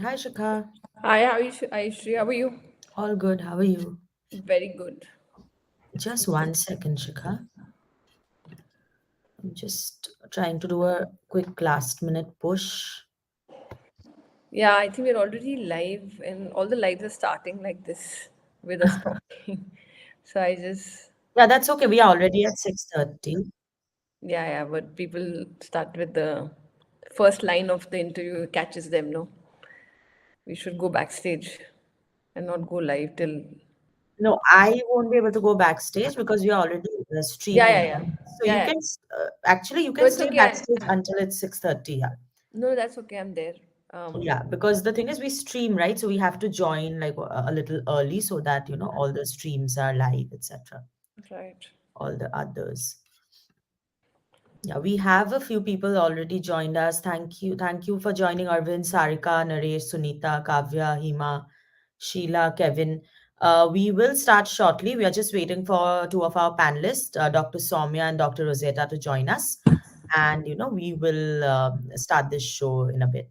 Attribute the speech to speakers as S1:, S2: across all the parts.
S1: Hi, Shikha.
S2: Hi, Ayushree, how are you?
S1: All good. How are you?
S2: Very good.
S1: Just one second, Shikha. I'm just trying to do a quick last minute push.
S2: Yeah, I think we're already live, and all the lives are starting like this with us talking. So I just,
S1: Yeah, that's okay. We are already at 6:30.
S2: yeah, but people start with the first line of the interview catches them, no? We should go backstage and not go live till.
S1: No, I won't be able to go backstage because we are already
S2: Yeah,
S1: streaming.
S2: yeah, yeah.
S1: So
S2: Yeah,
S1: you
S2: yeah.
S1: can actually you
S2: No,
S1: can
S2: it's
S1: stay
S2: okay.
S1: backstage until it's 6:30. Yeah.
S2: No, that's okay. I'm there. Um,
S1: Yeah, because the thing is we stream, right? So we have to join like a little early so that, all the streams are live, etc.
S2: right.
S1: All the others. Yeah, we have a few people already joined us. Thank you. Thank you for joining Arvind, Sarika, Naresh, Sunita, Kavya, Hima, Sheila, Kevin. We will start shortly. We are just waiting for two of our panelists, Dr. Sowmya and Dr. Rosetta, to join us. And, we will start this show in a bit.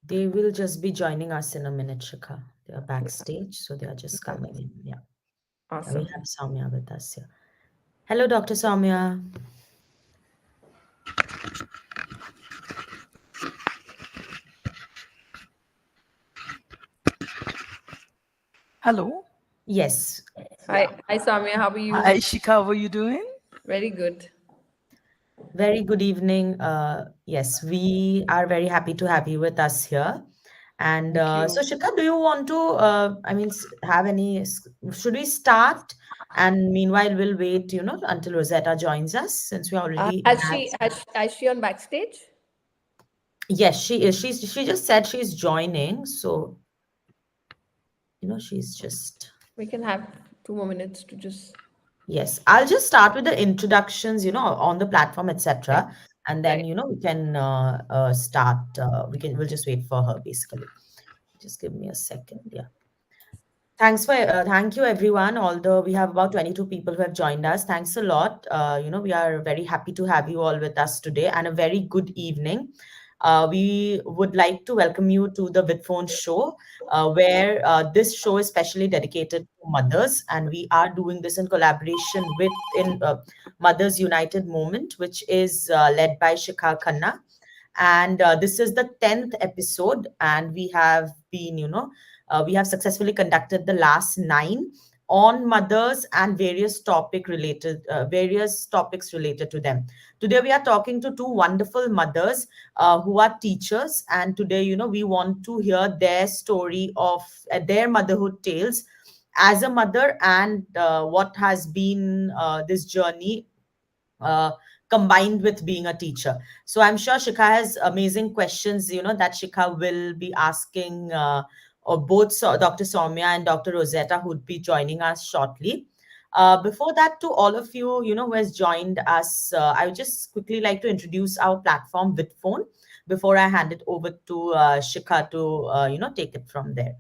S1: They will just be joining us in a minute, Shikha. They are backstage, so they are just coming in. Yeah. Yeah, we
S2: Awesome.
S1: have Soumya with us here. Hello, Dr. Soumya.
S3: Hello.
S1: Yes,
S3: Yeah.
S2: Hi, Samia. How are you?
S3: Hi, Shikha. How are you doing?
S2: Very good.
S1: very good evening. Yes, we are very happy to have you with us here. And
S3: Thank
S1: so,
S3: you.
S1: Shikha, do you want to, have any, should we start? And meanwhile, we'll wait, until Rosetta joins us since we already
S2: Has
S1: have.
S2: she on backstage?
S1: Yes, she is. She just said she's joining. So, she's just.
S2: We can have 2 more minutes to just.
S1: Yes, I'll just start with the introductions, on the platform,
S2: Right.
S1: etc. And then,
S2: Right.
S1: we can start. We'll just wait for her basically. Just give me a second. Yeah. Thank you everyone. Although we have about 22 people who have joined us, thanks a lot. We are very happy to have you all with us today, and a very good evening. We would like to welcome you to the Vidphone show, where this show is specially dedicated to mothers, and we are doing this in collaboration with in Mothers United Movement, which is led by Shikha Khanna. And this is the 10th episode, and we have successfully conducted the last nine on mothers and various topics related to them. Today we are talking to two wonderful mothers who are teachers, and today we want to hear their story of their motherhood tales as a mother, and what has been this journey uh, combined with being a teacher. So I'm sure Shikha has amazing questions, that Shikha will be asking both Dr. Sowmya and Dr. Rosetta, who would be joining us shortly. Before that, to all of you, who has joined us, I would just quickly like to introduce our platform, Vidphone, before I hand it over to Shikha to, take it from there.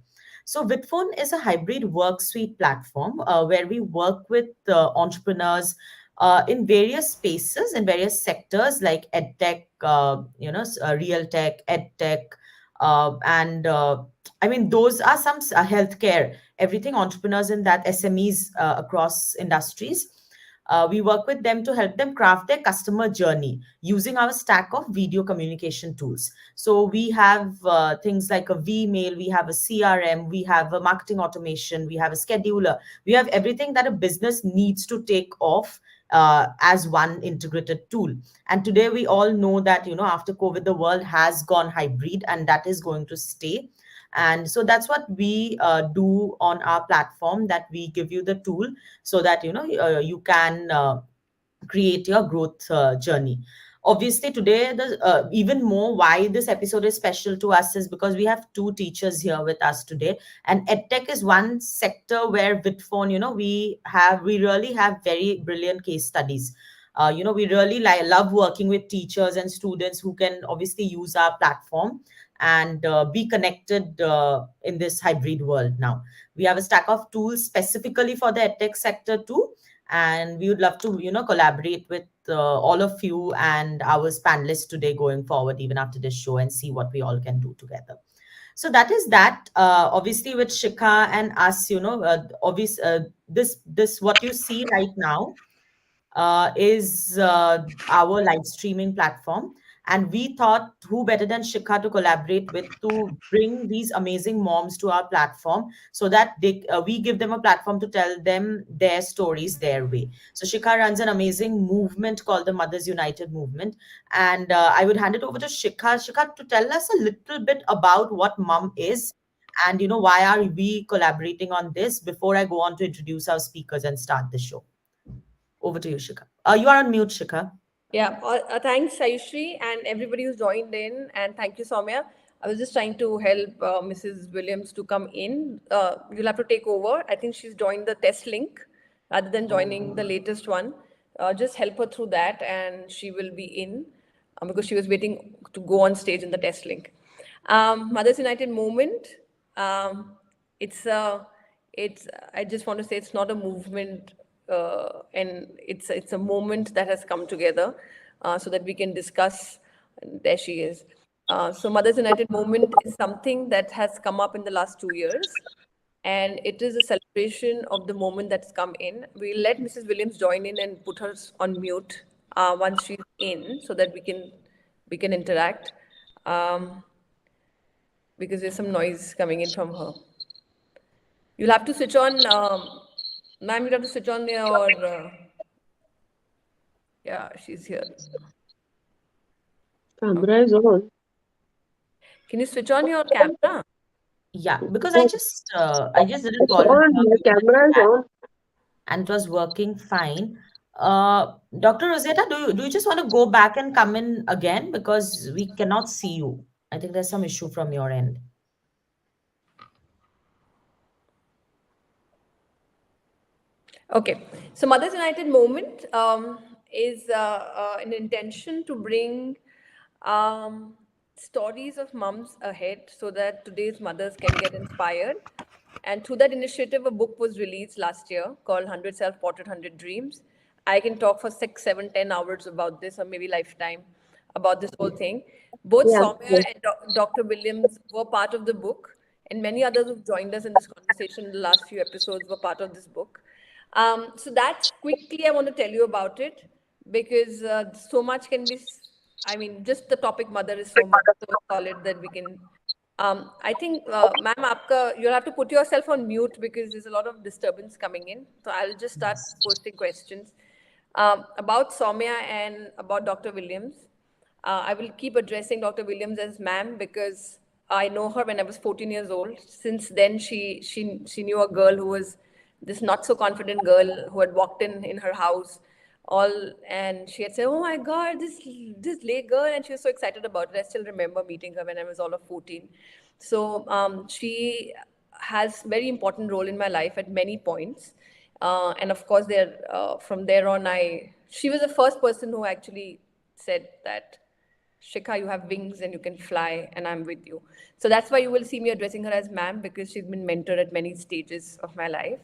S1: So Vidphone is a hybrid work suite platform where we work with entrepreneurs in various spaces, in various sectors like edtech, real tech, edtech, and I mean, those are some healthcare, everything entrepreneurs in that SMEs across industries. We work with them to help them craft their customer journey using our stack of video communication tools. So we have things like a Vmail, we have a CRM, we have a marketing automation, we have a scheduler, we have everything that a business needs to take off as one integrated tool. And today we all know that, after COVID, the world has gone hybrid, and that is going to stay. And so that's what we do on our platform, that we give you the tool so that you can create your growth journey. Obviously today, the even more why this episode is special to us is because we have two teachers here with us today, and edtech is one sector where Vidphone, we really have very brilliant case studies. We really love working with teachers and students who can obviously use our platform and be connected in this hybrid world. Now we have a stack of tools specifically for the edtech sector too, and we would love to collaborate with all of you and our panelists today going forward, even after this show, and see what we all can do together. So that is that. Obviously with Shikha and us, this what you see right now is our live streaming platform. And we thought, who better than Shikha to collaborate with to bring these amazing moms to our platform so that we give them a platform to tell them their stories their way. So Shikha runs an amazing movement called the Mothers United Movement. And I would hand it over to Shikha. Shikha, to tell us a little bit about what mom is, and why are we collaborating on this, before I go on to introduce our speakers and start the show. Over to you, Shikha. You are on mute, Shikha.
S2: Yeah, thanks, Ayushree, and everybody who's joined in, and thank you, Sowmya. I was just trying to help Mrs. Williams to come in. You'll have to take over. I think she's joined the test link rather than joining the latest one. Just help her through that, and she will be in because she was waiting to go on stage in the test link. Mothers United movement. Um, it's a, it's. I just want to say it's not a movement, and it's a moment that has come together, so that we can discuss. There she is. So Mothers United movement is something that has come up in the last 2 years, and it is a celebration of the moment that's come in. We'll let Mrs. Williams join in and put her on mute once she's in, so that we can interact. Um, because there's some noise coming in from her. You'll have to switch on, ma'am, you'll have to switch on your, yeah, she's here.
S4: Camera is on.
S2: Can you switch on your camera?
S1: Yeah, because I just did a
S4: It's
S1: call with
S4: on.
S1: her
S4: The camera is on.
S1: and it was working fine. Dr. Rosetta, do you just want to go back and come in again, because we cannot see you? I think there's some issue from your end.
S2: Okay, so Mothers United movement is an intention to bring um, stories of moms ahead so that today's mothers can get inspired. And through that initiative, a book was released last year called 100 Self Portrait, 100 Dreams. I can talk for 6, 7, 10 hours about this, or maybe lifetime, about this whole thing. Both
S4: Yeah.
S2: Sowmya and Dr. Williams were part of the book, and many others who've joined us in this conversation in the last few episodes were part of this book. So that's quickly I want to tell you about it, because so much can be. I mean, just the topic mother is so much so solid that we can. I think, ma'am, you'll have to put yourself on mute because there's a lot of disturbance coming in. So I'll just start posting questions about Sowmya and about Dr. Williams. I will keep addressing Dr. Williams as ma'am because I know her when I was 14 years old. Since then, she knew a girl who was this not so confident girl who had walked in her house, all, and she had said, "Oh my God, this lay girl," and she was so excited about it. I still remember meeting her when I was all of 14. So she has very important role in my life at many points, and of course, from there on, she was the first person who actually said that, Shikha, you have wings and you can fly, and I'm with you. So that's why you will see me addressing her as ma'am, because she's been mentored at many stages of my life.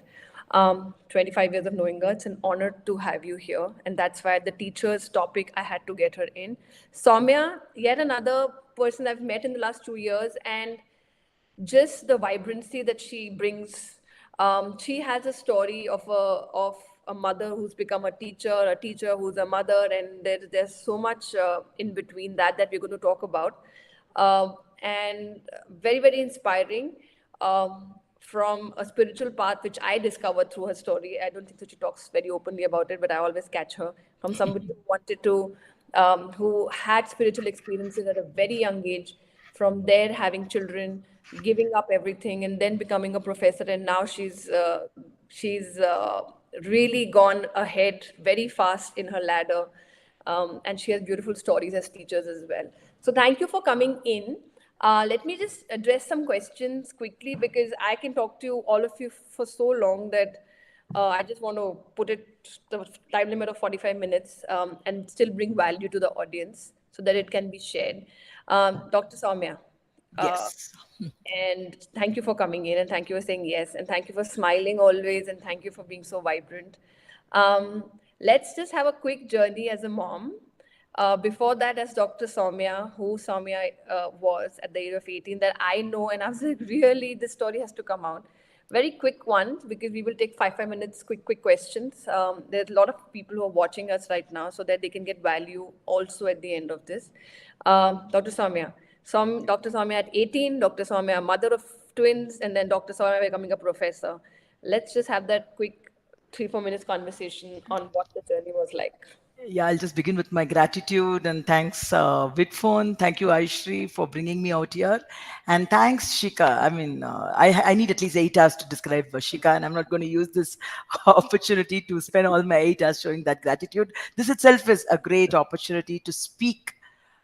S2: 25 years of knowing her, it's an honor to have you here. And that's why the teacher's topic, I had to get her in. Sowmya, yet another person I've met in the last 2 years, and just the vibrancy that she brings She has a story of a mother who's become a teacher who's a mother, and there's so much in between that we're going to talk about, and very very inspiring. From a spiritual path which I discovered through her story. I don't think that she talks very openly about it, but I always catch her from somebody who wanted to, who had spiritual experiences at a very young age, from there having children, giving up everything, and then becoming a professor. And now she's really gone ahead very fast in her ladder, and she has beautiful stories as teachers as well. So thank you for coming in. Let me just address some questions quickly because I can talk to all of you for so long that I just want to put it the time limit of 45 minutes, and still bring value to the audience so that it can be shared. Dr. Sowmya, uh,
S3: Yes.
S2: and thank you for coming in, and thank you for saying yes, and thank you for smiling always, and thank you for being so vibrant. Let's just have a quick journey as a mom. Before that, as Dr. Sowmya, who Sowmya was at the age of 18, that I know, and I was like, really, this story has to come out. Very quick one, because we will take five minutes, quick questions. There's a lot of people who are watching us right now so that they can get value also at the end of this. Dr. Sowmya. Dr. Sowmya at 18, Dr. Sowmya, mother of twins, and then Dr. Sowmya becoming a professor. Let's just have that quick 3-4 minutes conversation on what the journey was like.
S3: Yeah, I'll just begin with my gratitude and thanks, Vidphone. Thank you, Ayushree, for bringing me out here. And thanks, Shikha. I mean, I need at least 8 hours to describe Shikha, and I'm not going to use this opportunity to spend all my 8 hours showing that gratitude. This itself is a great opportunity to speak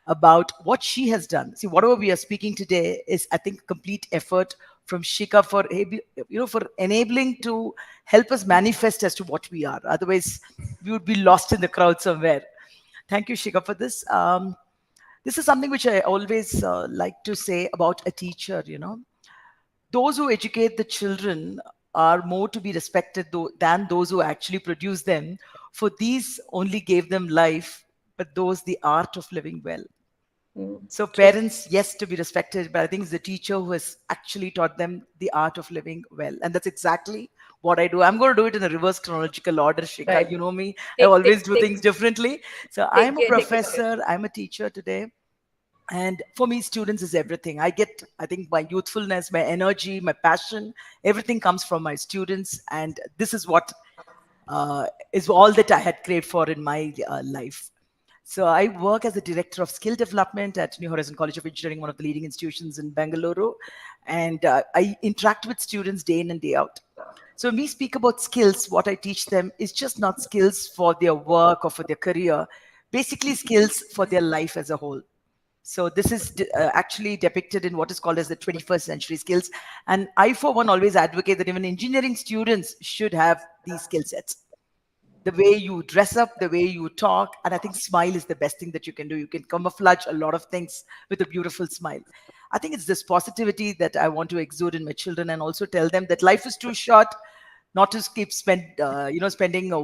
S3: about what she has done. See, whatever we are speaking today is, I think, complete effort from Shikha for for enabling to help us manifest as to what we are. Otherwise, we would be lost in the crowd somewhere. Thank you, Shikha, for this. This is something which I always like to say about a teacher. Those who educate the children are more to be respected than those who actually produce them. For these only gave them life, but those the art of living well. So
S2: True.
S3: parents, yes, to be respected, but I think it's the teacher who has actually taught them the art of living well. And that's exactly what I do. I'm going to do it in a reverse chronological order, Shikha.
S2: Right.
S3: You know me, I
S2: Take
S3: always
S2: take
S3: do
S2: take
S3: things differently. So
S2: take
S3: I'm a
S2: care. Take it away.
S3: professor, I'm a teacher today. And for me, students is everything. I think my youthfulness, my energy, my passion, everything comes from my students. And this is what is all that I had craved for in my life. So I work as the director of skill development at New Horizon College of Engineering, one of the leading institutions in Bangalore, and I interact with students day in and day out. So when we speak about skills, what I teach them is just not skills for their work or for their career, basically skills for their life as a whole. So this is actually depicted in what is called as the 21st century skills. And I, for one, always advocate that even engineering students should have these skill sets. The way you dress up, the way you talk, and I think smile is the best thing that you can do. You can camouflage a lot of things with a beautiful smile. I think it's this positivity that I want to exude in my children, and also tell them that life is too short not to keep spending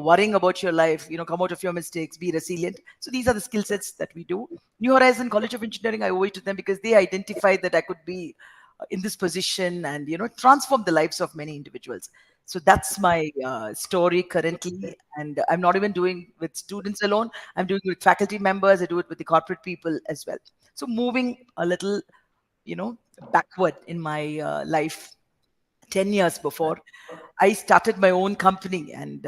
S3: worrying about your life. Come out of your mistakes, be resilient. So these are the skill sets that we do. New Horizon College of Engineering, I owe it to them because they identified that I could be in this position and transform the lives of many individuals. So that's my story currently, and I'm not even doing with students alone. I'm doing it with faculty members. I do it with the corporate people as well. So moving a little, you know backward in my life. 10 years before, I started my own company, and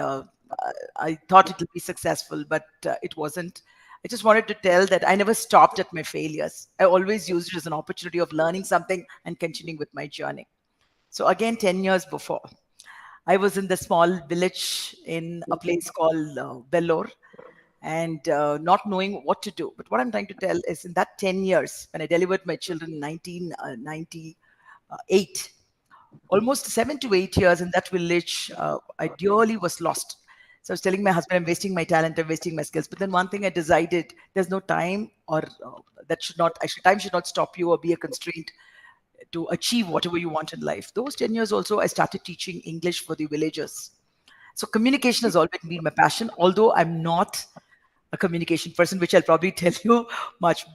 S3: I thought it would be successful, but it wasn't. I just wanted to tell that I never stopped at my failures. I always used it as an opportunity of learning something and continuing with my journey. So, again, 10 years before, I was in the small village in a place called Vellore, and not knowing what to do. But what I'm trying to tell is, in that 10 years, when I delivered my children in 1998, almost 7 to 8 years in that village, I dearly was lost. So I was telling my husband, I'm wasting my talent, I'm wasting my skills. But then one thing I decided, there's no time, or that should not, actually, time should not stop you or be a constraint to achieve whatever you want in life. Those 10 years also, I started teaching English for the villagers. So communication has always been my passion, although I'm not a communication person, which I'll probably tell you much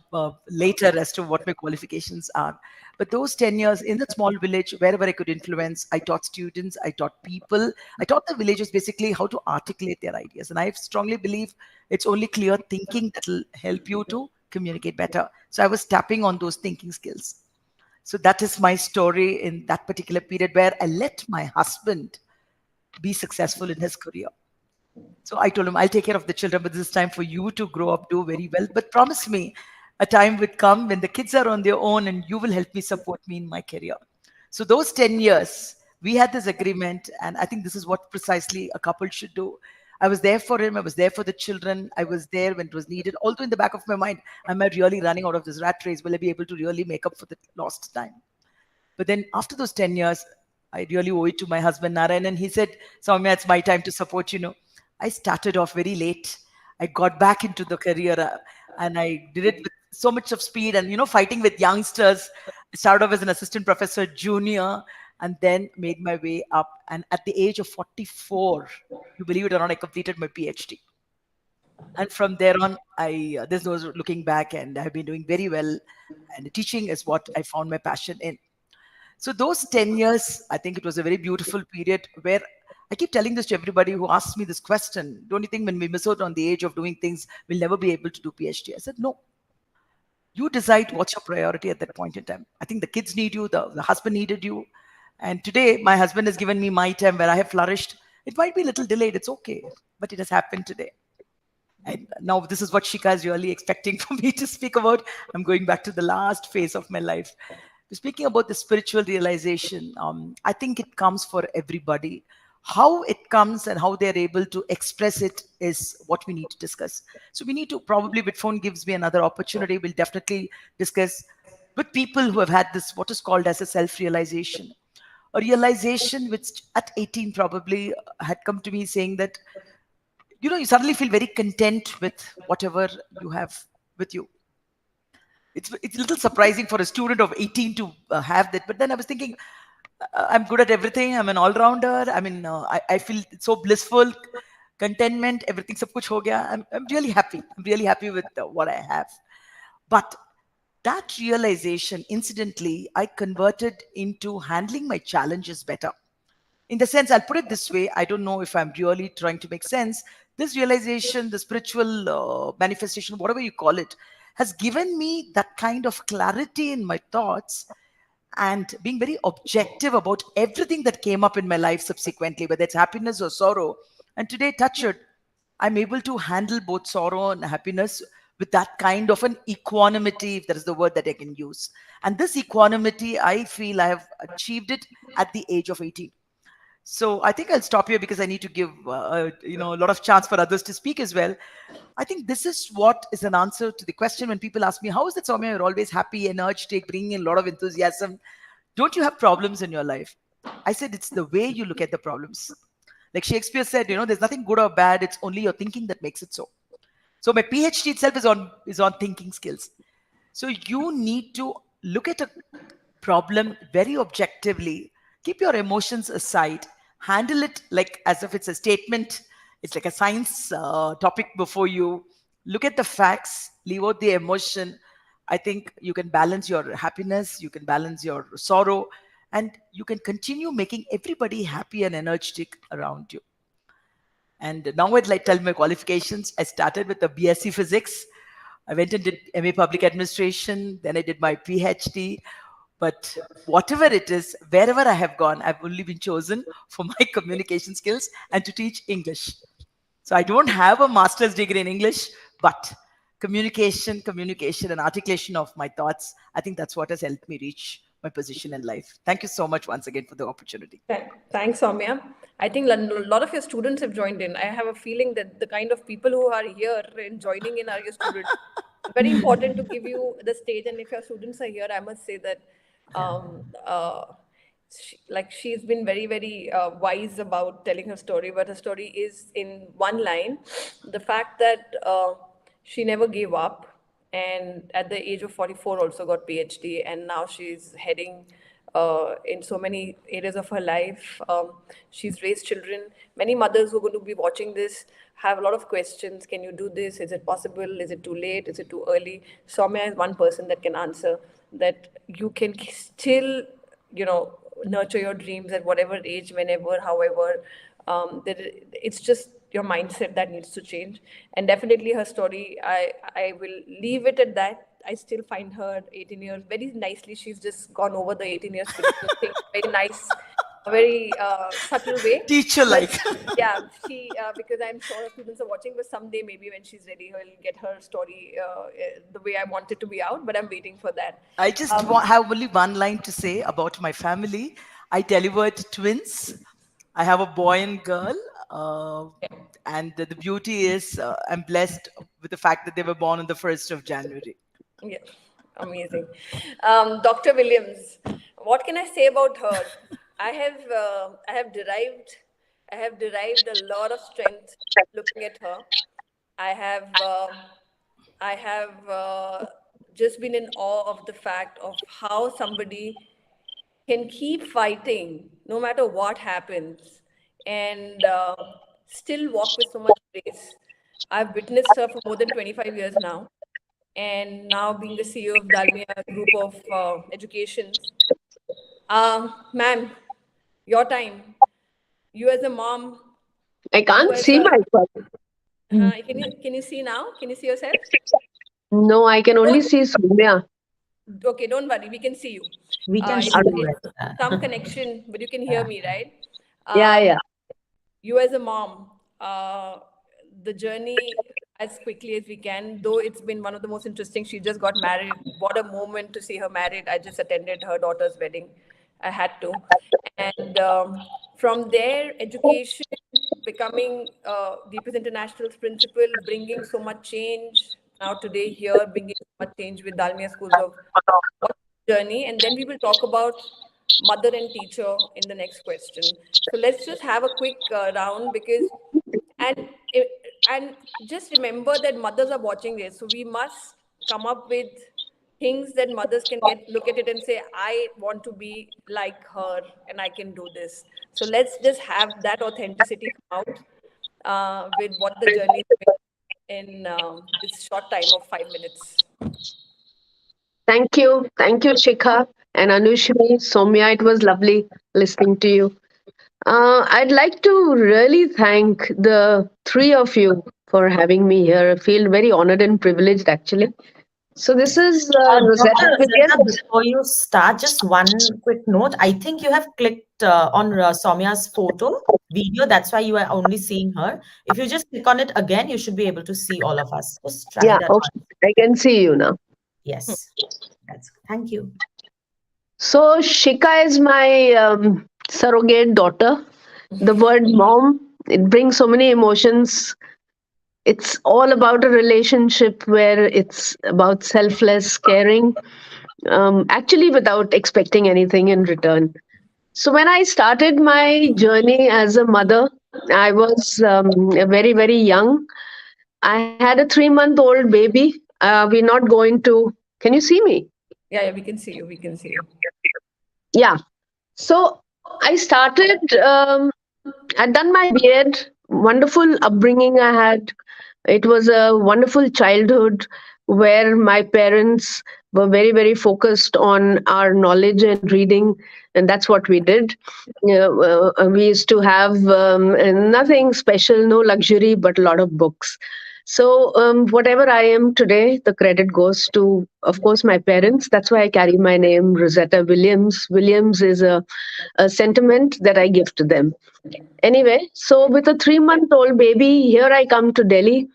S3: later as to what my qualifications are. But those 10 years in a small village, wherever I could influence, I taught students, I taught people, I taught the villagers basically how to articulate their ideas. And I strongly believe it's only clear thinking that will help you to communicate better. So I was tapping on those thinking skills. So that is my story in that particular period where I let my husband be successful in his career. So I told him, I'll take care of the children, but this is time for you to grow up, do very well. But promise me a time would come when the kids are on their own and you will help me support me in my career. So those 10 years, we had this agreement. And I think this is what precisely a couple should do. I was there for him. I was there for the children. I was there when it was needed. Although in the back of my mind, am I really running out of this rat race? Will I be able to really make up for the lost time? But then after those 10 years, I really owe it to my husband, Narayanan. He said, Sowmya, it's my time to support you. I started off very late. I got back into the career and I did it with so much of speed and, fighting with youngsters. I started off as an assistant professor, junior, and then made my way up. And at the age of 44, you believe it or not, I completed my PhD. And from there on, there's no looking back, and I've been doing very well. And teaching is what I found my passion in. So those 10 years, I think it was a very beautiful period where I keep telling this to everybody who asks me this question. Don't you think when we miss out on the age of doing things, we'll never be able to do PhD? I said, no. You decide what's your priority at that point in time. I think the kids need you, the husband needed you. And today, my husband has given me my time where I have flourished. It might be a little delayed, it's okay, but it has happened today. And now this is what Shikha is really expecting for me to speak about. I'm going back to the last phase of my life. Speaking about the spiritual realization, I think it comes for everybody. How it comes and how they're able to express it is what we need to discuss. So we need to probably, Vidphone gives me another opportunity. We'll definitely discuss with people who have had this, what is called as a self-realization. A realization which at 18 probably had come to me saying that, you suddenly feel very content with whatever you have with you. It's a little surprising for a student of 18 to have that. But then I was thinking, I'm good at everything. I'm an all-rounder. I mean, I feel so blissful, contentment, everything sab kuch ho gaya. I'm really happy. I'm really happy with what I have. But that realization, incidentally, I converted into handling my challenges better. In the sense, I'll put it this way, I don't know if I'm really trying to make sense. This realization, the spiritual manifestation, whatever you call it, has given me that kind of clarity in my thoughts and being very objective about everything that came up in my life subsequently, whether it's happiness or sorrow. And today, touch it, I'm able to handle both sorrow and happiness with that kind of an equanimity, if that is the word that I can use. And this equanimity, I feel I have achieved it at the age of 18. So I think I'll stop here because I need to give a lot of chance for others to speak as well. I think this is what is an answer to the question when people ask me, how is it, Sowmya, you're always happy, energetic, bringing in a lot of enthusiasm. Don't you have problems in your life? I said, it's the way you look at the problems. Like Shakespeare said, there's nothing good or bad. It's only your thinking that makes it so. So my PhD itself is on thinking skills. So you need to look at a problem very objectively, keep your emotions aside, handle it like as if it's a statement, it's like a science topic before you. Look at the facts, leave out the emotion. I think you can balance your happiness, you can balance your sorrow, and you can continue making everybody happy and energetic around you. And now I'd like to tell my qualifications. I started with the BSc Physics. I went and did MA Public Administration. Then I did my PhD. But whatever it is, wherever I have gone, I've only been chosen for my communication skills and to teach English. So I don't have a master's degree in English, but communication, and articulation of my thoughts, I think that's what has helped me reach my position in life. Thank you so much once again for the opportunity.
S2: Thanks, Sowmya. I think a lot of your students have joined in. I have a feeling that the kind of people who are here and joining in are your students. Very important to give you the stage. And if your students are here, I must say that she's been very, very wise about telling her story, but her story is in one line. The fact that she never gave up, and at the age of 44 also got PhD, and now she's heading in so many areas of her life. She's raised children. Many mothers who are going to be watching this have a lot of questions. Can you do this? Is it possible? Is it too late? Is it too early? Sowmya is one person that can answer that you can still, nurture your dreams at whatever age, whenever, however. It's just your mindset that needs to change. And definitely her story, I will leave it at that. I still find her 18 years very nicely. She's just gone over the 18 years spiritual thing very nice, a very subtle way.
S3: Teacher
S2: But
S3: like.
S2: yeah, she because I'm sure her students are watching. But someday, maybe when she's ready, I'll get her story the way I want it to be out. But I'm waiting for that.
S3: I just
S2: Um,
S3: have only one line to say about my family. I delivered twins. I have a boy and girl. Uh, and the beauty is, I'm blessed with the fact that they were born on the 1st of January.
S2: Yeah, amazing. Dr. Williams, what can I say about her? I have derived a lot of strength looking at her. I have, I have just been in awe of the fact of how somebody can keep fighting no matter what happens and still walk with so much grace. I've witnessed her for more than 25 years now, and now being the CEO of Dalmia Group of Educations. Ma'am, your time. You as a mom,
S4: I
S2: you
S4: can't
S2: as
S4: see
S2: a
S4: myself.
S2: can you see now? Can you see yourself?
S4: No, I can only
S2: Don't
S4: see Sowmya.
S2: okay, don't worry, we can see you.
S1: We can see
S2: It's
S1: you,
S4: Okay.
S2: it's some
S1: Rosetta.
S2: connection, but you can hear
S1: Yeah.
S2: me, right?
S4: Yeah,
S2: Um,
S4: yeah.
S2: you as a mom, the journey as quickly as we can, though it's been one of the most interesting. She just got married. What a moment to see her married. I just attended her daughter's wedding. I had to. And from there, education, becoming Deepest International's principal, bringing so much change. Now today here, bringing so much change with Dalmia Schools of journey, and then we will talk about mother and teacher in the next question. So let's just have a quick round because and and just remember that mothers are watching this, so we must come up with things that mothers can get look at it and say, I want to be like her and I can do this. So let's just have that authenticity come out with what the journey is in this short time of 5 minutes.
S4: Thank you. Thank you, Shikha and Ayushree, Sowmya. It was lovely listening to you. I'd like to really thank the three of you for having me here. I feel very honored and privileged, actually. So, this is
S1: Dr.
S4: Rosetta
S1: Rosetta,
S4: Williams.
S1: before you start, just one quick note. I think you have clicked on Soumya's photo video. That's why you are only seeing her. If you just click on it again, you should be able to see all of us. Just try
S4: Yeah,
S1: that
S4: okay.
S1: once.
S4: I can see you now.
S1: Yes. Thank you.
S4: So, Shikha is my surrogate daughter. The word mom, it brings so many emotions. It's all about a relationship where it's about selfless caring, actually, without expecting anything in return. So, when I started my journey as a mother, I was very, very young. I had a 3-month old baby. We're not going to. Can you see me?
S2: Yeah, we can see you. We can see you.
S4: Yeah. So I started, I'd done my B.Ed, wonderful upbringing I had. It was a wonderful childhood where my parents were very, very focused on our knowledge and reading, and that's what we did. We used to have nothing special, no luxury, but a lot of books. So, whatever I am today, the credit goes to, of course, my parents. That's why I carry my name, Rosetta Williams. Williams is a sentiment that I give to them. Anyway, so with a 3-month old baby, here I come to Delhi.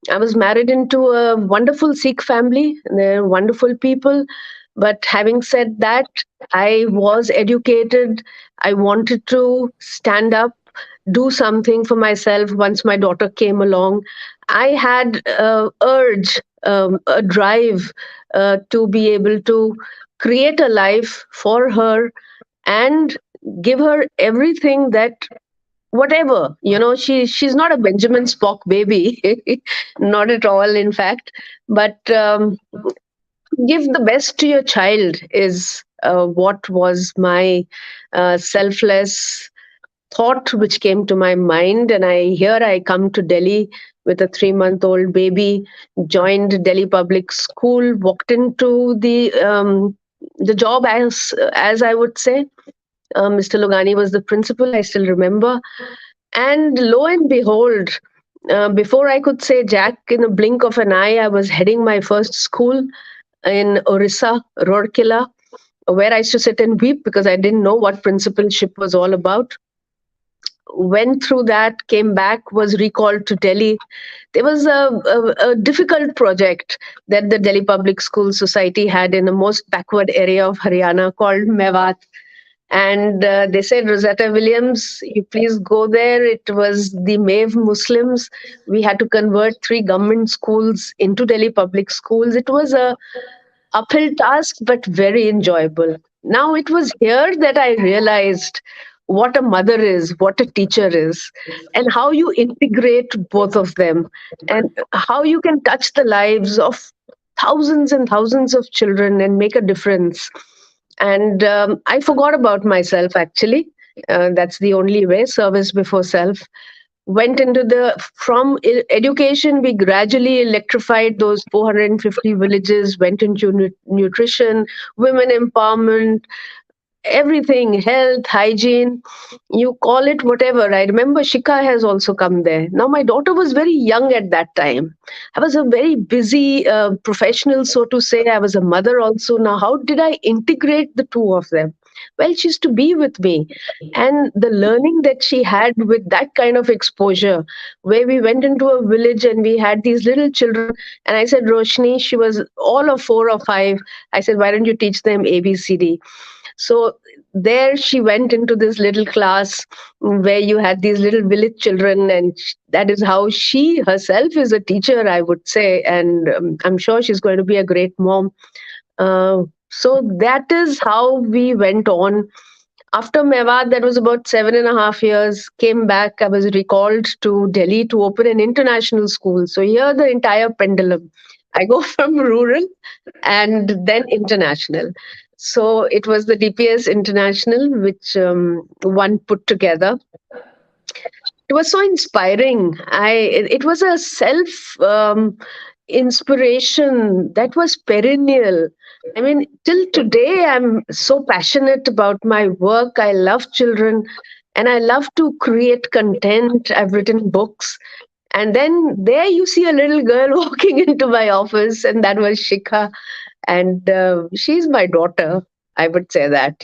S4: I was married into a wonderful Sikh family. They're wonderful people. But having said that, I was educated. I wanted to stand up, do something for myself once my daughter came along. I had urge, a drive to be able to create a life for her and give her everything that whatever she's not a Benjamin Spock baby. Not at all, in fact. But give the best to your child is what was my selfless thought which came to my mind. And I come to Delhi with a 3-month-old baby, joined Delhi public school, walked into the job as I would say. Mr. Logani was the principal, I still remember. And lo and behold, before I could say Jack, in a blink of an eye, I was heading my first school in Orissa, Rourkela, where I used to sit and weep because I didn't know what principalship was all about. Went through that, came back, was recalled to Delhi. There was a difficult project that the Delhi Public School Society had in the most backward area of Haryana called Mewat. And they said, Rosetta Williams, you please go there. It was the Mav Muslims. We had to convert 3 government schools into Delhi public schools. It was a uphill task, but very enjoyable. Now, it was here that I realized what a mother is, what a teacher is, and how you integrate both of them, and how you can touch the lives of thousands and thousands of children and make a difference. And I forgot about myself, actually. That's the only way, service before self. Went into education, we gradually electrified those 450 villages, went into nutrition, women empowerment, everything, health, hygiene, you call it whatever. I remember Shikha has also come there. Now, my daughter was very young at that time. I was a very busy professional, so to say. I was a mother also. Now, how did I integrate the two of them? Well, she used to be with me. And the learning that she had with that kind of exposure, where we went into a village and we had these little children. And I said, Roshni, she was all of 4 or 5. I said, why don't you teach them ABCD? So there she went into this little class where you had these little village children, and that is how she herself is a teacher, I would say. And I'm sure she's going to be a great mom. So that is how we went on. After Mewat, that was about 7.5 years, came back. I was recalled to Delhi to open an international school. So here the entire pendulum. I go from rural and then international. So it was the DPS International, which one put together. It was so inspiring. It was a self inspiration that was perennial. I mean, till today, I'm so passionate about my work. I love children and I love to create content. I've written books. And then there you see a little girl walking into my office, and that was Shikha. And she's my daughter, I would say that.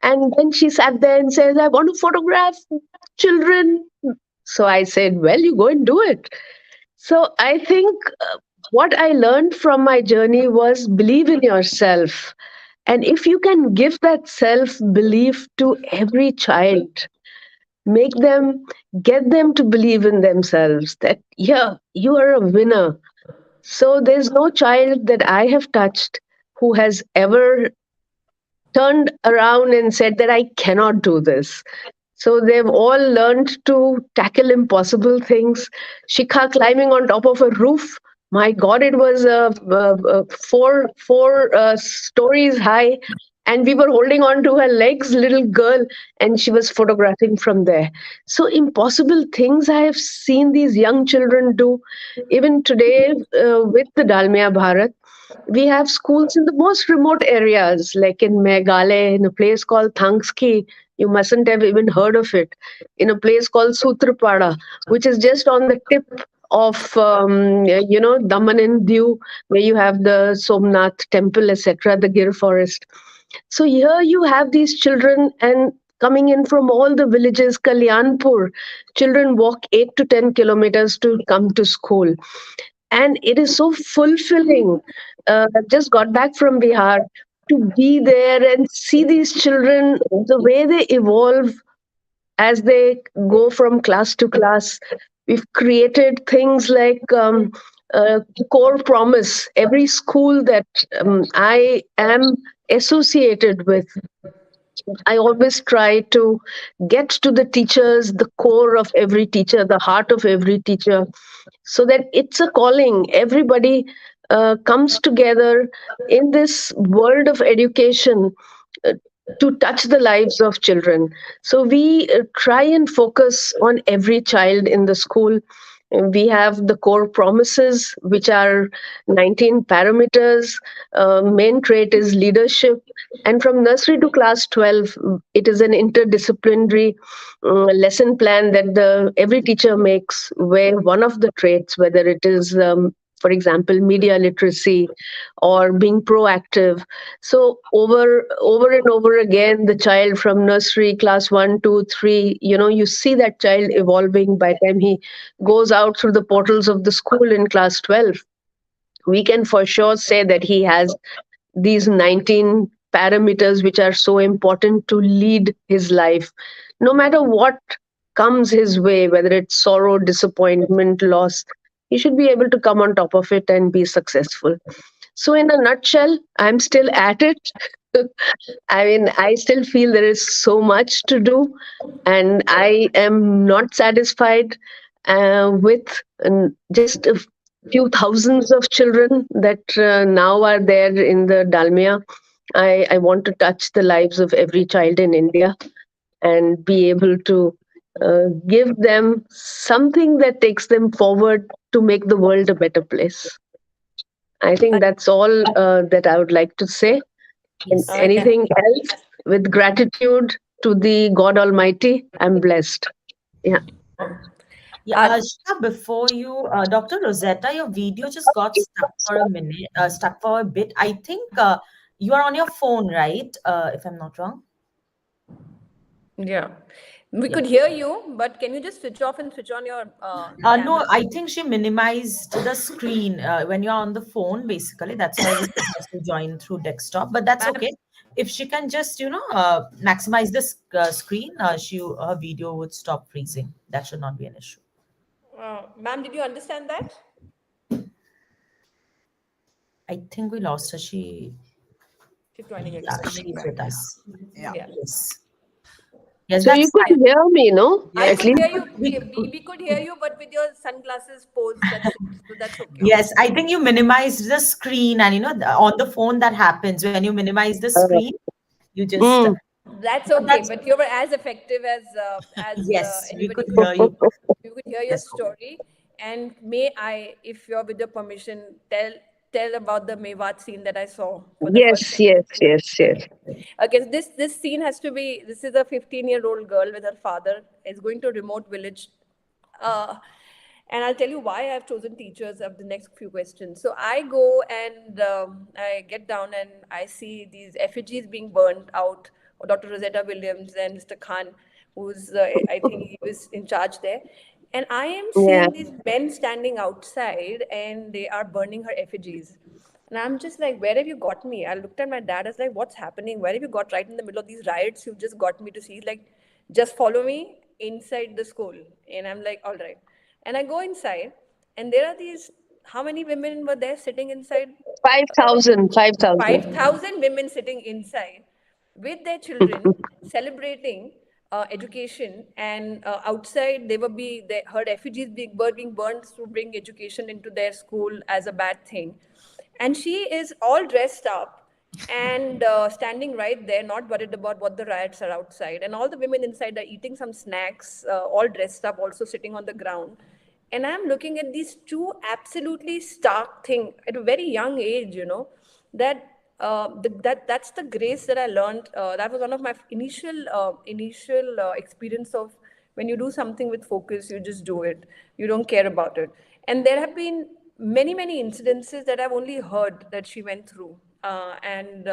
S4: And then she sat there and says, I want to photograph children. So I said, well, you go and do it. So I think what I learned from my journey was believe in yourself. And if you can give that self belief to every child, make them, get them to believe in themselves that, yeah, you are a winner. So there's no child that I have touched who has ever turned around and said that I cannot do this. So they've all learned to tackle impossible things. Shikha climbing on top of a roof. My God, it was four stories high, and we were holding on to her legs, little girl, and she was photographing from there. So impossible things I have seen these young children do. Even today, with the Dalmia Bharat, we have schools in the most remote areas, like in Meghalaya, in a place called Thangski. You mustn't have even heard of it. In a place called Sutrapada, which is just on the tip of, Daman and Diu, where you have the Somnath temple, etc., the Gir forest. So here you have these children and coming in from all the villages, Kalyanpur. Children walk 8 to 10 kilometers to come to school. And it is so fulfilling. I just got back from Bihar to be there and see these children, the way they evolve as they go from class to class. We've created things like core promise. Every school that I am associated with, I always try to get to the teachers, the core of every teacher, the heart of every teacher, so that it's a calling. Everybody comes together in this world of education uh, to touch the lives of children. So we try and focus on every child in the school. We have the core promises, which are 19 parameters. Main trait is leadership. And from nursery to class 12, it is an interdisciplinary lesson plan that every teacher makes, where one of the traits, whether it is for example, media literacy or being proactive. So over and over again, the child from nursery, class 1, 2, 3, you see that child evolving by the time he goes out through the portals of the school in class 12. We can for sure say that he has these 19 parameters which are so important to lead his life. No matter what comes his way, whether it's sorrow, disappointment, loss, he should be able to come on top of it and be successful. So, in a nutshell, I'm still at it. I mean, I still feel there is so much to do, and I am not satisfied with just a few thousands of children that now are there in the Dalmia. I want to touch the lives of every child in India and be able to give them something that takes them forward to make the world a better place. I think that's all that I would like to say. And
S1: Yes.
S2: Yeah.
S4: anything else, with gratitude to the God Almighty, I'm blessed. Yeah.
S1: Yeah,
S2: Uh,
S1: Shikha, before you, Dr. Rosetta, your video just got stuck for a minute, stuck for a bit. I think you are on your phone, right? If I'm not wrong.
S2: yeah. We
S1: Yeah.
S2: could hear you, but can you just switch off and switch on your
S1: No,
S2: camera?
S1: I think she minimized the screen when you're on the phone, basically. That's why we suggest to join through desktop, but that's
S2: Ma'am,
S1: okay. If she can just, maximize the screen, her video would stop freezing. That should not be an issue.
S2: ma'am, did you understand that?
S1: I think we lost her.
S2: She's joining
S1: Yeah,
S2: again.
S3: Coming
S1: she's
S3: back.
S1: with
S3: Yeah.
S1: us.
S3: Yeah.
S2: Yeah.
S1: Yes. Yes,
S4: So you
S1: that's
S4: could
S1: fine.
S4: hear me, no?
S2: I
S3: Yes.
S4: At
S2: could
S4: least.
S2: hear you.
S1: We,
S2: We could hear you, but with your sunglasses posed, that's it. So that's okay.
S1: yes, I think you minimized the screen, and on the phone that happens when you minimize the
S4: Uh,
S1: screen, you just
S4: mm,
S2: That's okay.
S1: that's
S2: But you were as effective as
S1: yes, we
S2: anybody
S1: could
S2: could
S1: hear
S2: be.
S1: you.
S2: You could hear your
S1: Yes.
S2: story. And may I, if you're with your permission, tell about the Mewat scene that I saw for the first
S4: yes, yes,
S2: time.
S4: yes, yes.
S2: Okay, so this scene has to be. This is a 15-year-old girl with her father is going to a remote village, uh, and I'll tell you why I've chosen teachers of the next few questions. So I go and I get down and I see these effigies being burned out. Dr. Rosetta Williams and Mr. Khan, who's I think he was in charge there. And I am
S4: Yeah.
S2: seeing these men standing outside and they are burning her effigies. And I'm just like, where have you got me? I looked at my dad. I was like, what's happening? Where have you got right in the middle of these riots? You've just got me to see. He's like, just follow me inside the school. And I'm like, all right. And I go inside, and there are these. How many women were there sitting inside?
S4: 5,000, 5,000.
S2: 5,000 women sitting inside with their children celebrating education, and outside they heard effigies being burned to bring education into their school as a bad thing. And she is all dressed up and standing right there, not worried about what the riots are outside. And all the women inside are eating some snacks, all dressed up, also sitting on the ground. And I'm looking at these two absolutely stark things at a very young age, that that's the grace that I learned. That was one of my initial experience of when you do something with focus, you just do it. You don't care about it. And there have been many incidences that I've only heard that she went through, and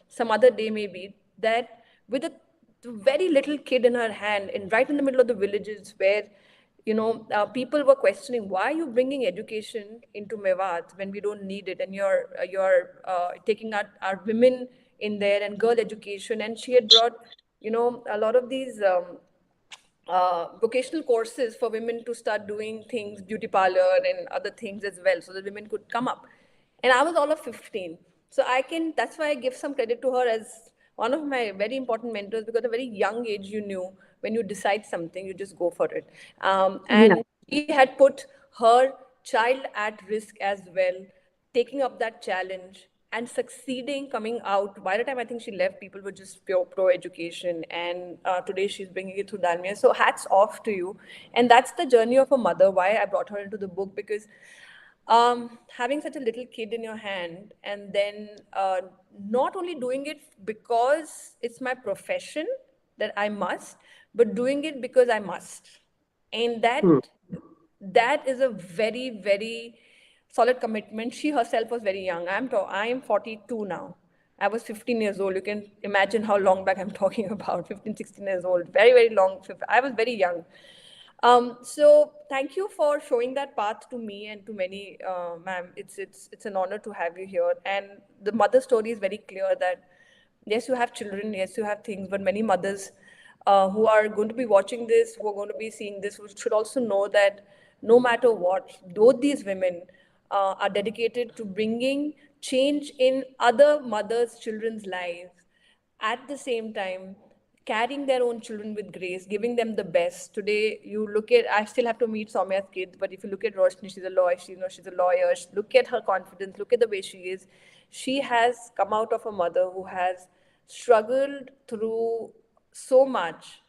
S2: some other day maybe that with a very little kid in her hand, and right in the middle of the villages where people were questioning, why are you bringing education into Mewat when we don't need it, and you're taking our women in there and girl education. And she had brought a lot of these vocational courses for women to start doing things, beauty parlor and other things as well, so that women could come up. And I was all of 15. So that's why I give some credit to her as one of my very important mentors, because at a very young age, you knew when you decide something, you just go for it.
S4: Yeah.
S2: And she had put her child at risk as well taking up that challenge and succeeding, coming out. By the time I think she left, people were just pure pro education, and today she's bringing it through Dalmia. So hats off to you. And that's the journey of a mother. Why I brought her into the book, because having such a little kid in your hand, and then not only doing it because it's my profession that I must, but doing it because I must, and that is a very, very solid commitment. She herself was very young. I am 42 now. I was 15 years old. You can imagine how long back I'm talking about. 15, 16 years old, very, very long. I was very young. So thank you for showing that path to me and to many, ma'am. It's an honor to have you here. And the mother story is very clear that yes, you have children, yes, you have things, but many mothers who are going to be watching this, who are going to be seeing this, should also know that no matter what, both these women are dedicated to bringing change in other mothers' children's lives, at the same time carrying their own children with grace, giving them the best. Today, you look at, I still have to meet Sowmya's kids, but if you look at Roshni, she's a lawyer, she's a lawyer. Look at her confidence, look at the way she is. She has come out of a mother who has struggled through so much,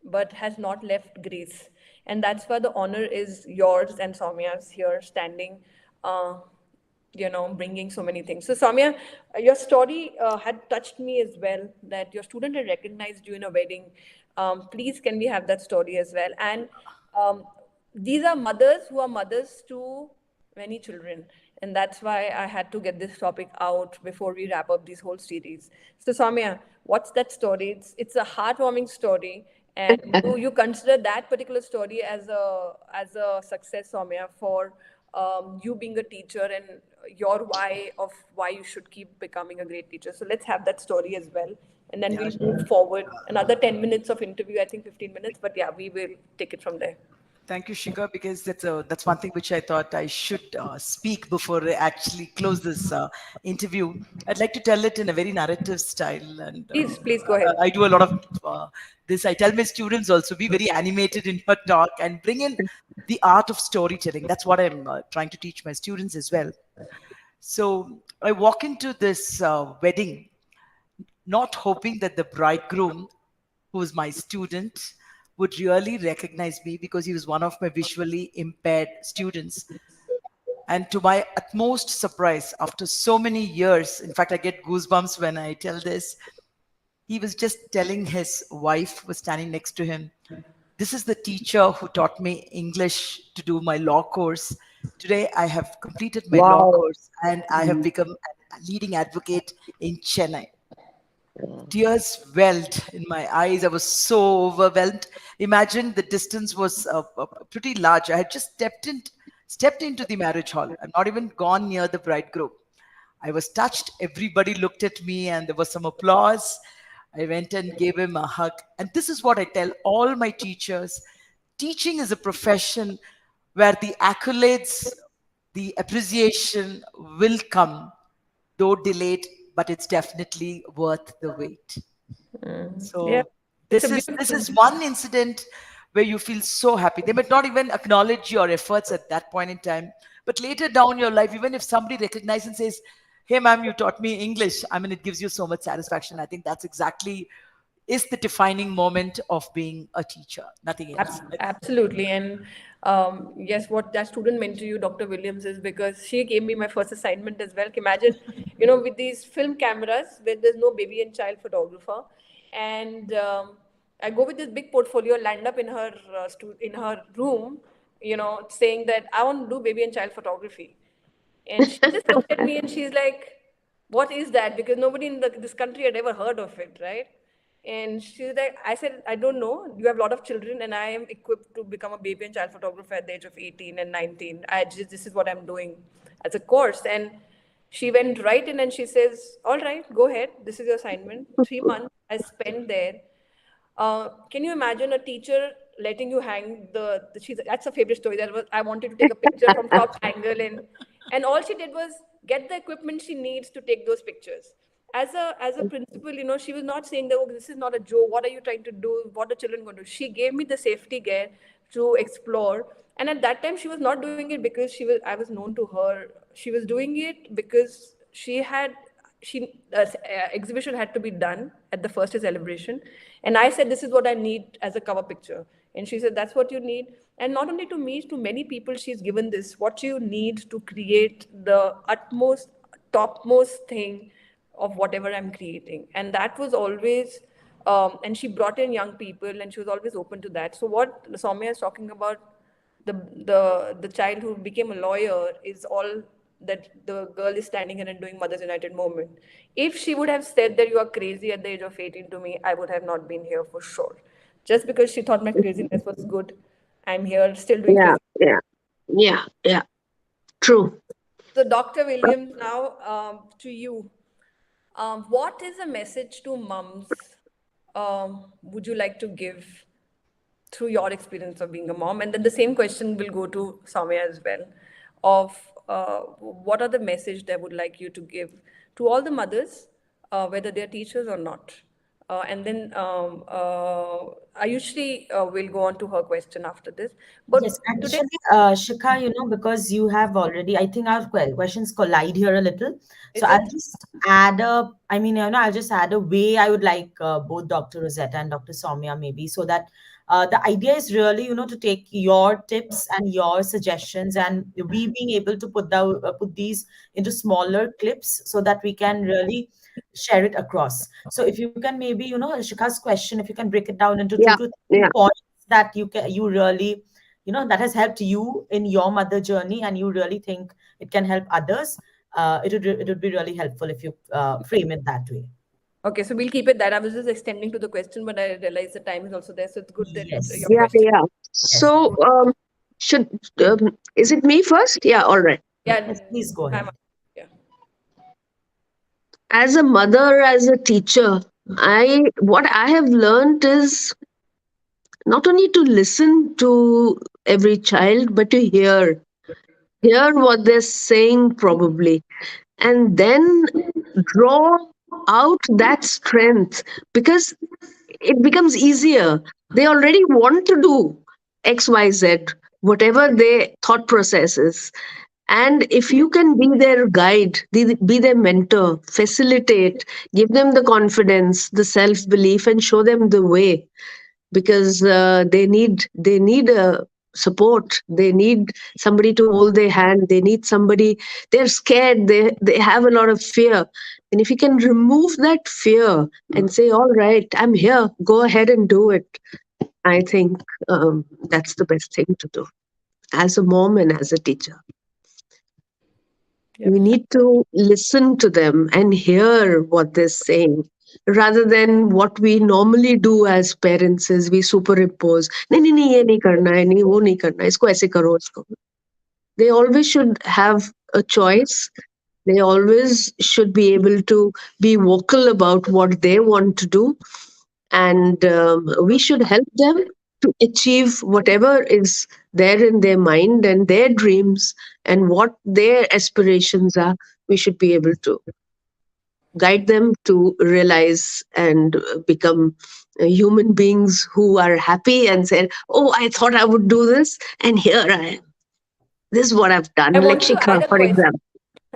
S2: but has not left grace. And that's why the honor is yours and Sowmya's here standing. Bringing so many things. So, Sowmya, your story had touched me as well, that your student had recognized you in a wedding. Please, can we have that story as well? And um, these are mothers who are mothers to many children. And that's why I had to get this topic out before we wrap up this whole series. So, Sowmya, what's that story? It's a heartwarming story. And you consider that particular story as a success, Sowmya, for you being a teacher, and your why of why you should keep becoming a great teacher. So let's have that story as well, and then
S3: Yeah.
S2: we'll move forward. Another 10 minutes of interview, I think 15 minutes, but yeah, we will take it from there.
S3: Thank you, Shikha, because that's one thing which I thought I should speak before I actually close this interview. I'd like to tell it in a very narrative style, and
S2: Please go ahead.
S3: I do a lot of this. I tell my students also be very animated in your talk and bring in the art of storytelling. That's what I'm trying to teach my students as well. So I walk into this wedding, not hoping that the bridegroom, who was my student, would really recognize me because he was one of my visually impaired students. And to my utmost surprise, after so many years, in fact, I get goosebumps when I tell this, he was just telling his wife, was standing next to him, this is the teacher who taught me English to do my law course. Today, I have completed my law
S4: Wow.
S3: course and I have become a leading advocate in Chennai. Tears welled in my eyes. I was so overwhelmed. Imagine the distance was pretty large. I had just stepped into the marriage hall. I'm not even gone near the bridegroom. I was touched. Everybody looked at me, and there was some applause. I went and gave him a hug. And this is what I tell all my teachers: teaching is a profession where the accolades, the appreciation will come, though delayed, but it's definitely worth the wait.
S2: Yeah,
S3: So
S2: it's a
S3: this
S2: beautiful.
S3: is one incident where you feel so happy. They might not even acknowledge your efforts at that point in time, but later down your life, even if somebody recognizes and says, "Hey, ma'am, you taught me English," I mean, it gives you so much satisfaction. I think that's exactly is the defining moment of being a teacher. Nothing else.
S2: Absolutely. And yes, what that student meant to you, Dr. Williams, is because she gave me my first assignment as well. Imagine, with these film cameras where there's no baby and child photographer. And I go with this big portfolio, land up in her in her room, saying that I want to do baby and child photography. And she just looked at me and she's like, "What is that?" Because nobody in this country had ever heard of it, right? And she's like, I said, "I don't know. You have a lot of children, and I am equipped to become a baby and child photographer at the age of 18 and 19. This is what I'm doing as a course." And she went right in and she says, "All right, go ahead. This is your assignment." 3 months I spent there. Can you imagine a teacher letting you hang that's a favorite story. That was, I wanted to take a picture from top angle, and all she did was get the equipment she needs to take those pictures. As a principal, she was not saying that, "Oh, this is not a joke. What are you trying to do? What are children going to do?" She gave me the safety gear to explore. And at that time, she was not doing it because I was known to her she was doing it because exhibition had to be done at the first day celebration, and I said this is what I need as a cover picture, and she said that's what you need. And not only to me, to many people she's given this, what you need to create the utmost topmost thing of whatever I'm creating. And that was always, and she brought in young people and she was always open to that. So what Sowmya is talking about, the child who became a lawyer, is all that the girl is standing here and doing Mothers United movement. If she would have said that you are crazy at the age of 18 to me, I would have not been here for sure. Just because she thought my craziness was good, I'm here still doing
S4: Yeah,
S2: crazy.
S4: yeah, yeah, yeah. True.
S2: So, Dr. Williams, now to you. What is a message to mums would you like to give through your experience of being a mom? And then the same question will go to Sowmya as well. Of what are the message they would like you to give to all the mothers, whether they're teachers or not? And then Ayushree will go on to her question after this.
S1: Yes,
S2: But today,
S1: actually, Shikha, because you have already, I think our questions collide here a little. So
S2: is
S1: I'll
S2: it?
S1: just add I'll just add a way I would like both Dr. Rosetta and Dr. Sowmya maybe, so that the idea is really, to take your tips and your suggestions, and we being able to put these into smaller clips so that we can really share it across. So if you can maybe, Shikha's question, if you can break it down into two
S4: Yeah,
S1: to three
S4: yeah,
S1: points that you really that has helped you in your mother journey and you really think it can help others, it would be really helpful if you frame it that way.
S2: Okay, so we'll keep it that. I was just extending to the question, but I realized the time is also there. So it's good that your
S1: Yes,
S4: yeah,
S2: question.
S4: yeah.
S1: yes,
S4: So, should is it me first? Yeah, all right.
S2: Yeah,
S1: yes, please go
S2: I'm,
S1: ahead.
S2: yeah.
S4: As a mother, as a teacher, I what I have learned is not only to listen to every child, but to hear what they're saying probably, and then draw out that strength, because it becomes easier. They already want to do XYZ, whatever their thought process is. And if you can be their guide, be their mentor, facilitate, give them the confidence, the self belief, and show them the way, because they need support. They need somebody to hold their hand. They need somebody. They're scared. They have a lot of fear. And if you can remove that fear and say, "All right, I'm here. Go ahead and do it," I think that's the best thing to do as a mom and as a teacher.
S2: Yep.
S4: We need to listen to them and hear what they're saying, rather than what we normally do as parents is we superimpose. नहीं नहीं नहीं ये नहीं करना है, नहीं वो नहीं करना है, इसको ऐसे करो इसको. They always should have a choice. They always should be able to be vocal about what they want to do, and we should help them to achieve whatever is there in their mind and their dreams and what their aspirations are. We should be able to guide them to realize and become human beings who are happy and say, "Oh, I thought I would do this, and here I am. This is what I've done."
S2: I
S4: Like
S2: wanted to
S4: Shikha,
S2: add a
S4: for
S2: question.
S4: example.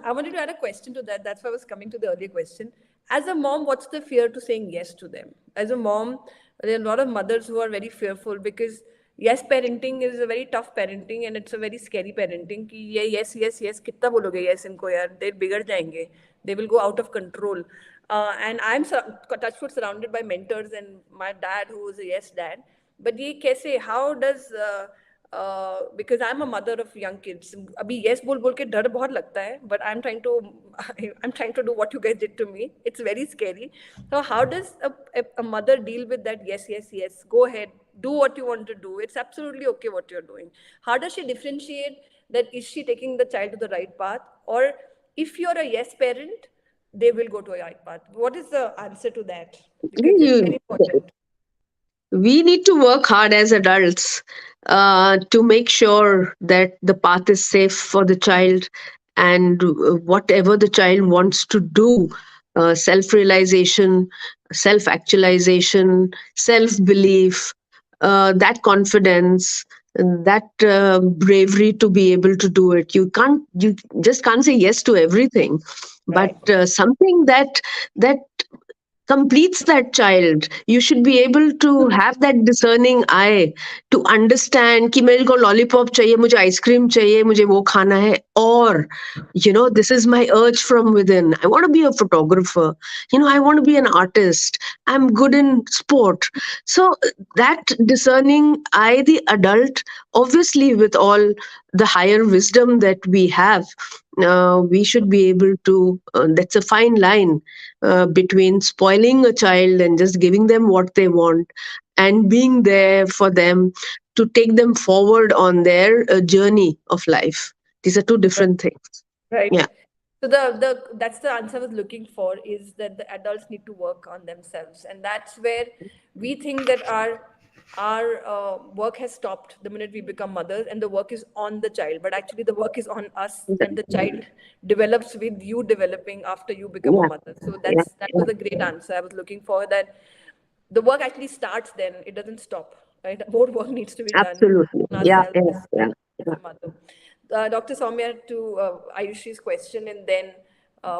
S2: I wanted to add a question to that. That's why I was coming to the earlier question. As a mom, what's the fear to saying yes to them? As a mom, there are a lot of mothers who are very fearful because yes, parenting is a very tough parenting and it's a very scary parenting. कि ये yes, yes, yes, कितना बोलोगे yes इनको यार, they बिगड़ जाएंगे. They will go out of control. And I'm touchwood surrounded by mentors and my dad who is a yes dad. But ये कैसे? How does because I'm a mother of young kids. अभी yes बोल के डर बहुत लगता है, but I'm trying to do what you guys did to me. It's very scary. So how does a mother deal with that? Yes, yes, yes. Go ahead, do what you want to do. It's absolutely okay what you're doing. How does she differentiate that? Is she taking the child to the right path, or if you're a yes parent, they will go to a right path? What is the answer to that? Because it's
S4: You,
S2: very important.
S4: we need to work hard as adults to make sure that the path is safe for the child, and whatever the child wants to do, self realization, self actualization, self belief, that confidence, that bravery to be able to do it. You just can't say yes to everything, but
S2: Right.
S4: something that completes that child. You should be able to have that discerning eye to understand कि मेरे को lollipop चाहिए, मुझे ice cream चाहिए, मुझे वो खाना है, or this is my urge from within. I want to be a photographer. I want to be an artist. I'm good in sport. So that discerning eye, the adult, obviously with all the higher wisdom that we have, we should be able to. That's a fine line between spoiling a child and just giving them what they want, and being there for them to take them forward on their journey of life. These are two different things.
S2: Right.
S4: Yeah,
S2: So the that's the answer I was looking for, is that the adults need to work on themselves, and that's where we think that our work has stopped the minute we become mothers, and the work is on the child. But actually, the work is on us, and the child develops with you developing after you become a
S4: yeah,
S2: mother. So
S4: yeah,
S2: that
S4: yeah.
S2: was a great answer I was looking for. That the work actually starts then; it doesn't stop. Right, more work needs to be done
S4: Absolutely.
S2: on
S4: Yeah,
S2: ourselves
S4: yeah,
S2: as
S4: yeah,
S2: as
S4: yeah.
S2: a mother. Dr. Sowmya, to Ayushree's question, and then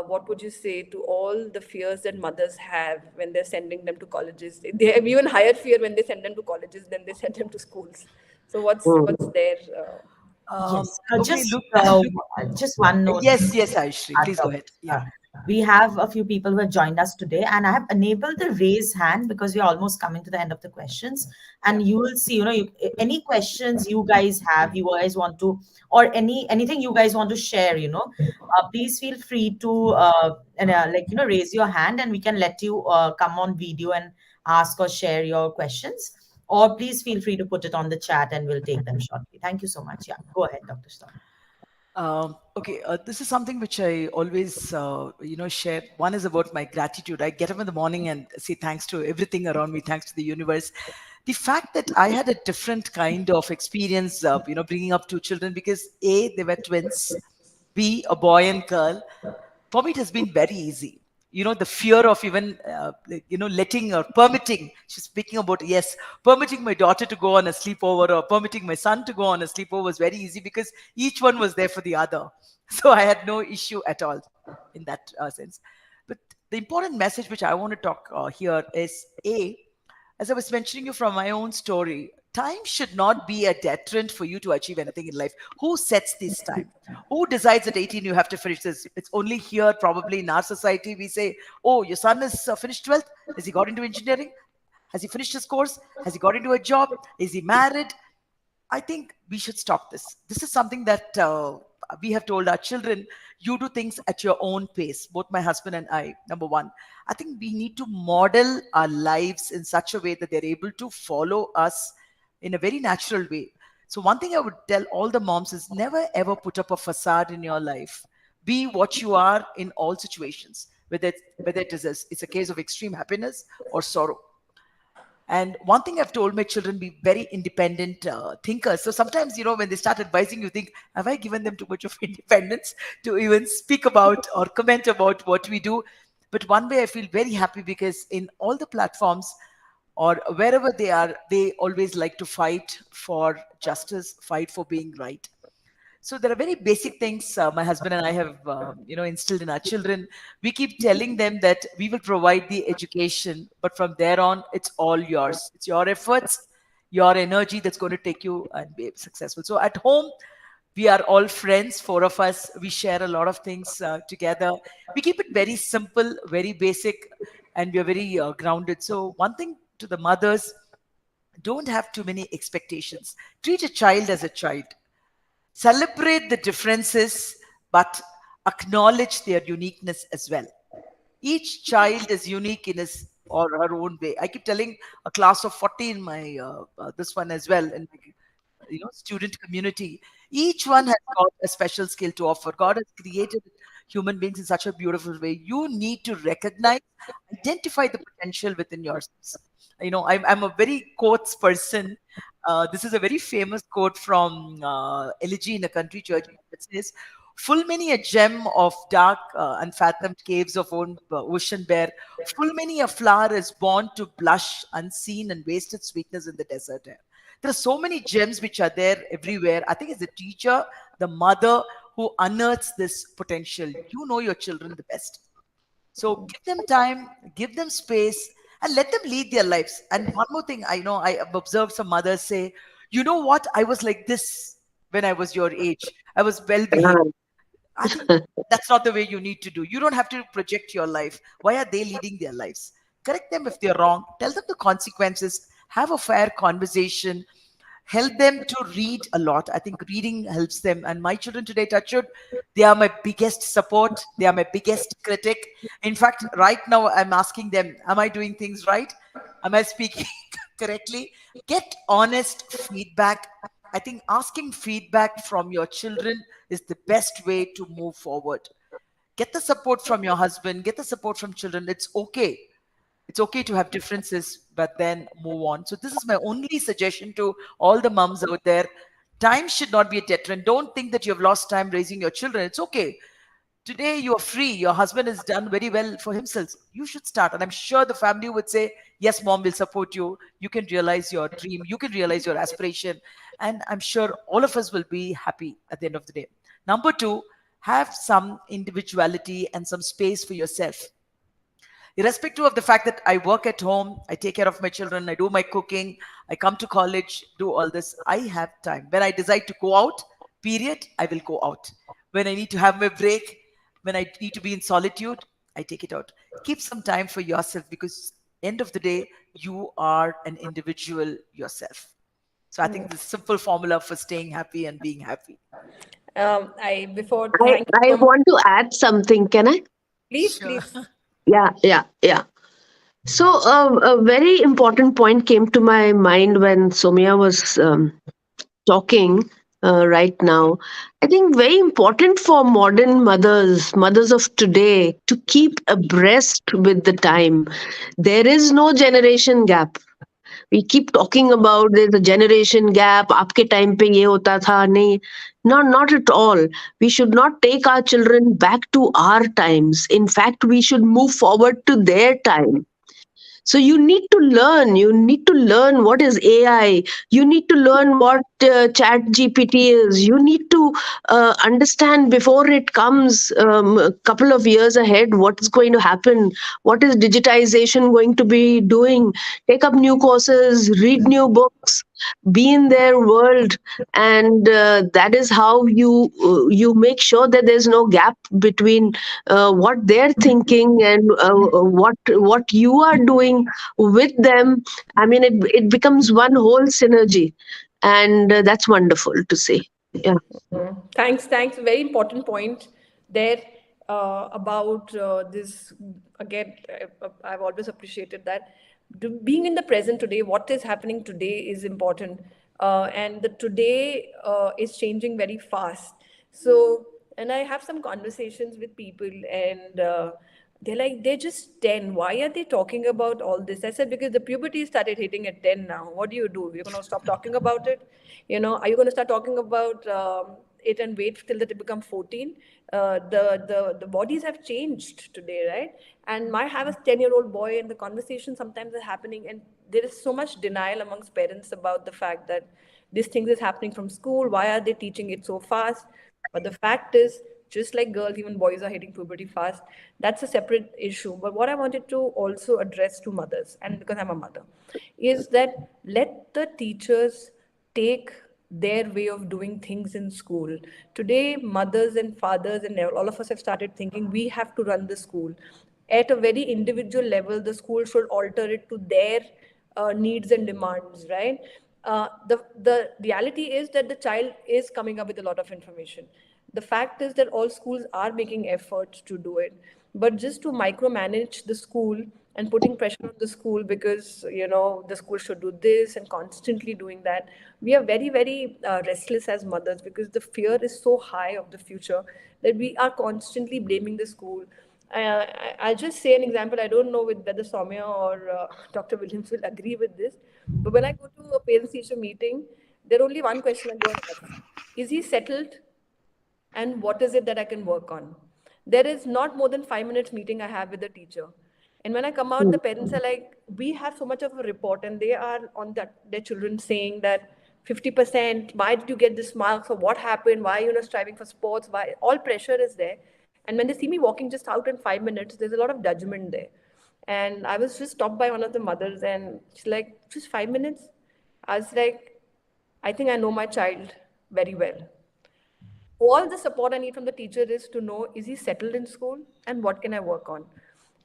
S2: what would you say to all the fears that mothers have when they're sending them to colleges? They have even higher fear when they send them to colleges than they send them to schools. So
S4: Mm.
S2: what's their
S1: Yes.
S3: Okay, look.
S1: Just one note.
S3: Yes, yes, Ayushree, please go ahead. Yeah.
S1: Uh, we have a few people who have joined us today, and I have enabled the raise hand because we are almost coming to the end of the questions.
S3: Yeah.
S1: And you will see, any questions you guys have, you guys want to, or anything you guys want to share, please feel free to raise your hand, and we can let you come on video and ask or share your questions. Or please feel free to put it on the chat, and we'll take them shortly. Thank you so much. Yeah, go ahead, Dr. Storm.
S3: Okay, this is something which I always, share. One is about my gratitude. I get up in the morning and say thanks to everything around me, thanks to the universe. The fact that I had a different kind of experience, bringing up two children, because A, they were twins, B, a boy and girl. For me, it has been very easy. The fear of even, letting or permitting, she's speaking about, yes, permitting my daughter to go on a sleepover or permitting my son to go on a sleepover was very easy because each one was there for the other. So I had no issue at all in that sense. But the important message which I want to talk here is A, as I was mentioning you from my own story, time should not be a deterrent for you to achieve anything in life. Who sets this time? Who decides at 18 you have to finish this? It's only here, probably in our society, we say, oh, your son has finished 12th. Has he got into engineering? Has he finished his course? Has he got into a job? Is he married? I think we should stop this. This is something that we have told our children, you do things at your own pace, both my husband and I. Number one, I think we need to model our lives in such a way that they're able to follow us in a very natural way. So, one thing I would tell all the moms is never ever put up a facade in your life. Be what you are in all situations, whether it's a case of extreme happiness or sorrow. And one thing I've told my children, be very independent thinkers. So sometimes, when they start advising, you think, have I given them too much of independence to even speak about or comment about what we do? But one way I feel very happy because in all the platforms or wherever they are, they always like to fight for justice, fight for being right. So there are very basic things my husband and I have, instilled in our children. We keep telling them that we will provide the education, but from there on, it's all yours. It's your efforts, your energy that's going to take you and be successful. So at home, we are all friends, four of us. We share a lot of things together. We keep it very simple, very basic, and we are very grounded. So one thing to the mothers, don't have too many expectations. Treat a child as a child. Celebrate the differences, but acknowledge their uniqueness as well. Each child is unique in his or her own way. I keep telling a class of 40 in my this one as well, in my student community. Each one has got a special skill to offer. God has created human beings in such a beautiful way. You need to recognize, identify the potential within yourselves. I'm a very quotes person. This is a very famous quote from Elegy in a Country Church that says, full many a gem of dark unfathomed caves of ocean bare, full many a flower is born to blush unseen and waste its sweetness in the desert air. There are so many gems which are there everywhere. I think it's the teacher, the mother who unearths this potential. You know your children the best. So give them time, give them space, and let them lead their lives. And one more thing, I know I have observed some mothers say, you know what, I was like this when I was your age. I was well behaved. I think that's not the way you need to do. You don't have to project your life. Why are they leading their lives? Correct them if they're wrong. Tell them the consequences. Have a fair conversation. Help them to read a lot. I think reading helps them. And my children today, Touchwood, they are my biggest support. They are my biggest critic. In fact, right now I'm asking them, am I doing things right? Am I speaking correctly? Get honest feedback. I think asking feedback from your children is the best way to move forward. Get the support from your husband, get the support from children. It's okay. It's okay to have differences, but then move on. So, this is my only suggestion to all the mums out there. Time should not be a deterrent. Don't think that you have lost time raising your children. It's okay. Today you are free. Your husband has done very well for himself. You should start. And I'm sure the family would say, yes, mom will support you. You can realize your dream. You can realize your aspiration. And I'm sure all of us will be happy at the end of the day. Number two, have some individuality and some space for yourself. Irrespective of the fact that I work at home, I take care of my children, I do my cooking, I come to college, do all this, I have time. When I decide to go out, period, I will go out. When I need to have my break, when I need to be in solitude, I take it out. Keep some time for yourself, because end of the day, you are an individual yourself. So I think the simple formula for staying happy and being happy.
S2: I before
S4: I,
S2: thank you
S4: I
S2: so much.
S4: want to add something. Can I?
S2: Please,
S3: Sure.
S2: please.
S4: Yeah, yeah, yeah. So, a very important point came to my mind when Sowmya was talking right now. I think very important for modern mothers of today, to keep abreast with the time. There is no generation gap. We keep talking about there's a generation gap. आपके time पे ये होता था नहीं. No, not at all. We should not take our children back to our times. In fact, we should move forward to their time. So you need to learn what is AI. You need to learn what chat gpt is. You need to understand before it comes a couple of years ahead what is going to happen, what is digitization going to be doing. Take up new courses, read new books, be in their world. And that is how you make sure that there's no gap between what they're thinking and what you are doing with them. I mean, it becomes one whole synergy, and that's wonderful to see. Yeah.
S2: Thanks, thanks. Very important point there about this. Again, I've always appreciated that. Being in the present today, what is happening today is important. And the today is changing very fast. So, and I have some conversations with people, and they're like, they're just 10. Why are they talking about all this? I said, because the puberty started hitting at 10 now. What do? You're going to stop talking about it? Are you going to start talking about it and wait till that it become 14? The bodies have changed today, right? And I have a 10-year-old boy, and the conversation sometimes are happening, and there is so much denial amongst parents about the fact that this thing is happening from school. Why are they teaching it so fast? But the fact is, just like girls, even boys are hitting puberty fast. That's a separate issue. But what I wanted to also address to mothers, and because I'm a mother, is that let the teachers take their way of doing things in school. Today, mothers and fathers and all of us have started thinking we have to run the school. At a very individual level, the school should alter it to their needs and demands, right? The reality is that the child is coming up with a lot of information. The fact is that all schools are making efforts to do it, but just to micromanage the school and putting pressure on the school because the school should do this and constantly doing that, we are very very restless as mothers because the fear is so high of the future that we are constantly blaming the school. I'll just say an example. I don't know whether Sowmya or Dr. Williams will agree with this, but when I go to a parents-teacher meeting, there only one question I go and ask: is he settled? And what is it that I can work on? There is not more than 5 minutes meeting I have with the teacher. And when I come out, the parents are like, we have so much of a report, and they are on that their children saying that 50%, why did you get this marks, or what happened, why are you not striving for sports, why all pressure is there. And when they see me walking just out in 5 minutes, there's a lot of judgment there. And I was just stopped by one of the mothers, and she's like, just 5 minutes? I was like, I think I know my child very well. All the support I need from the teacher is to know, is he settled in school and what can I work on?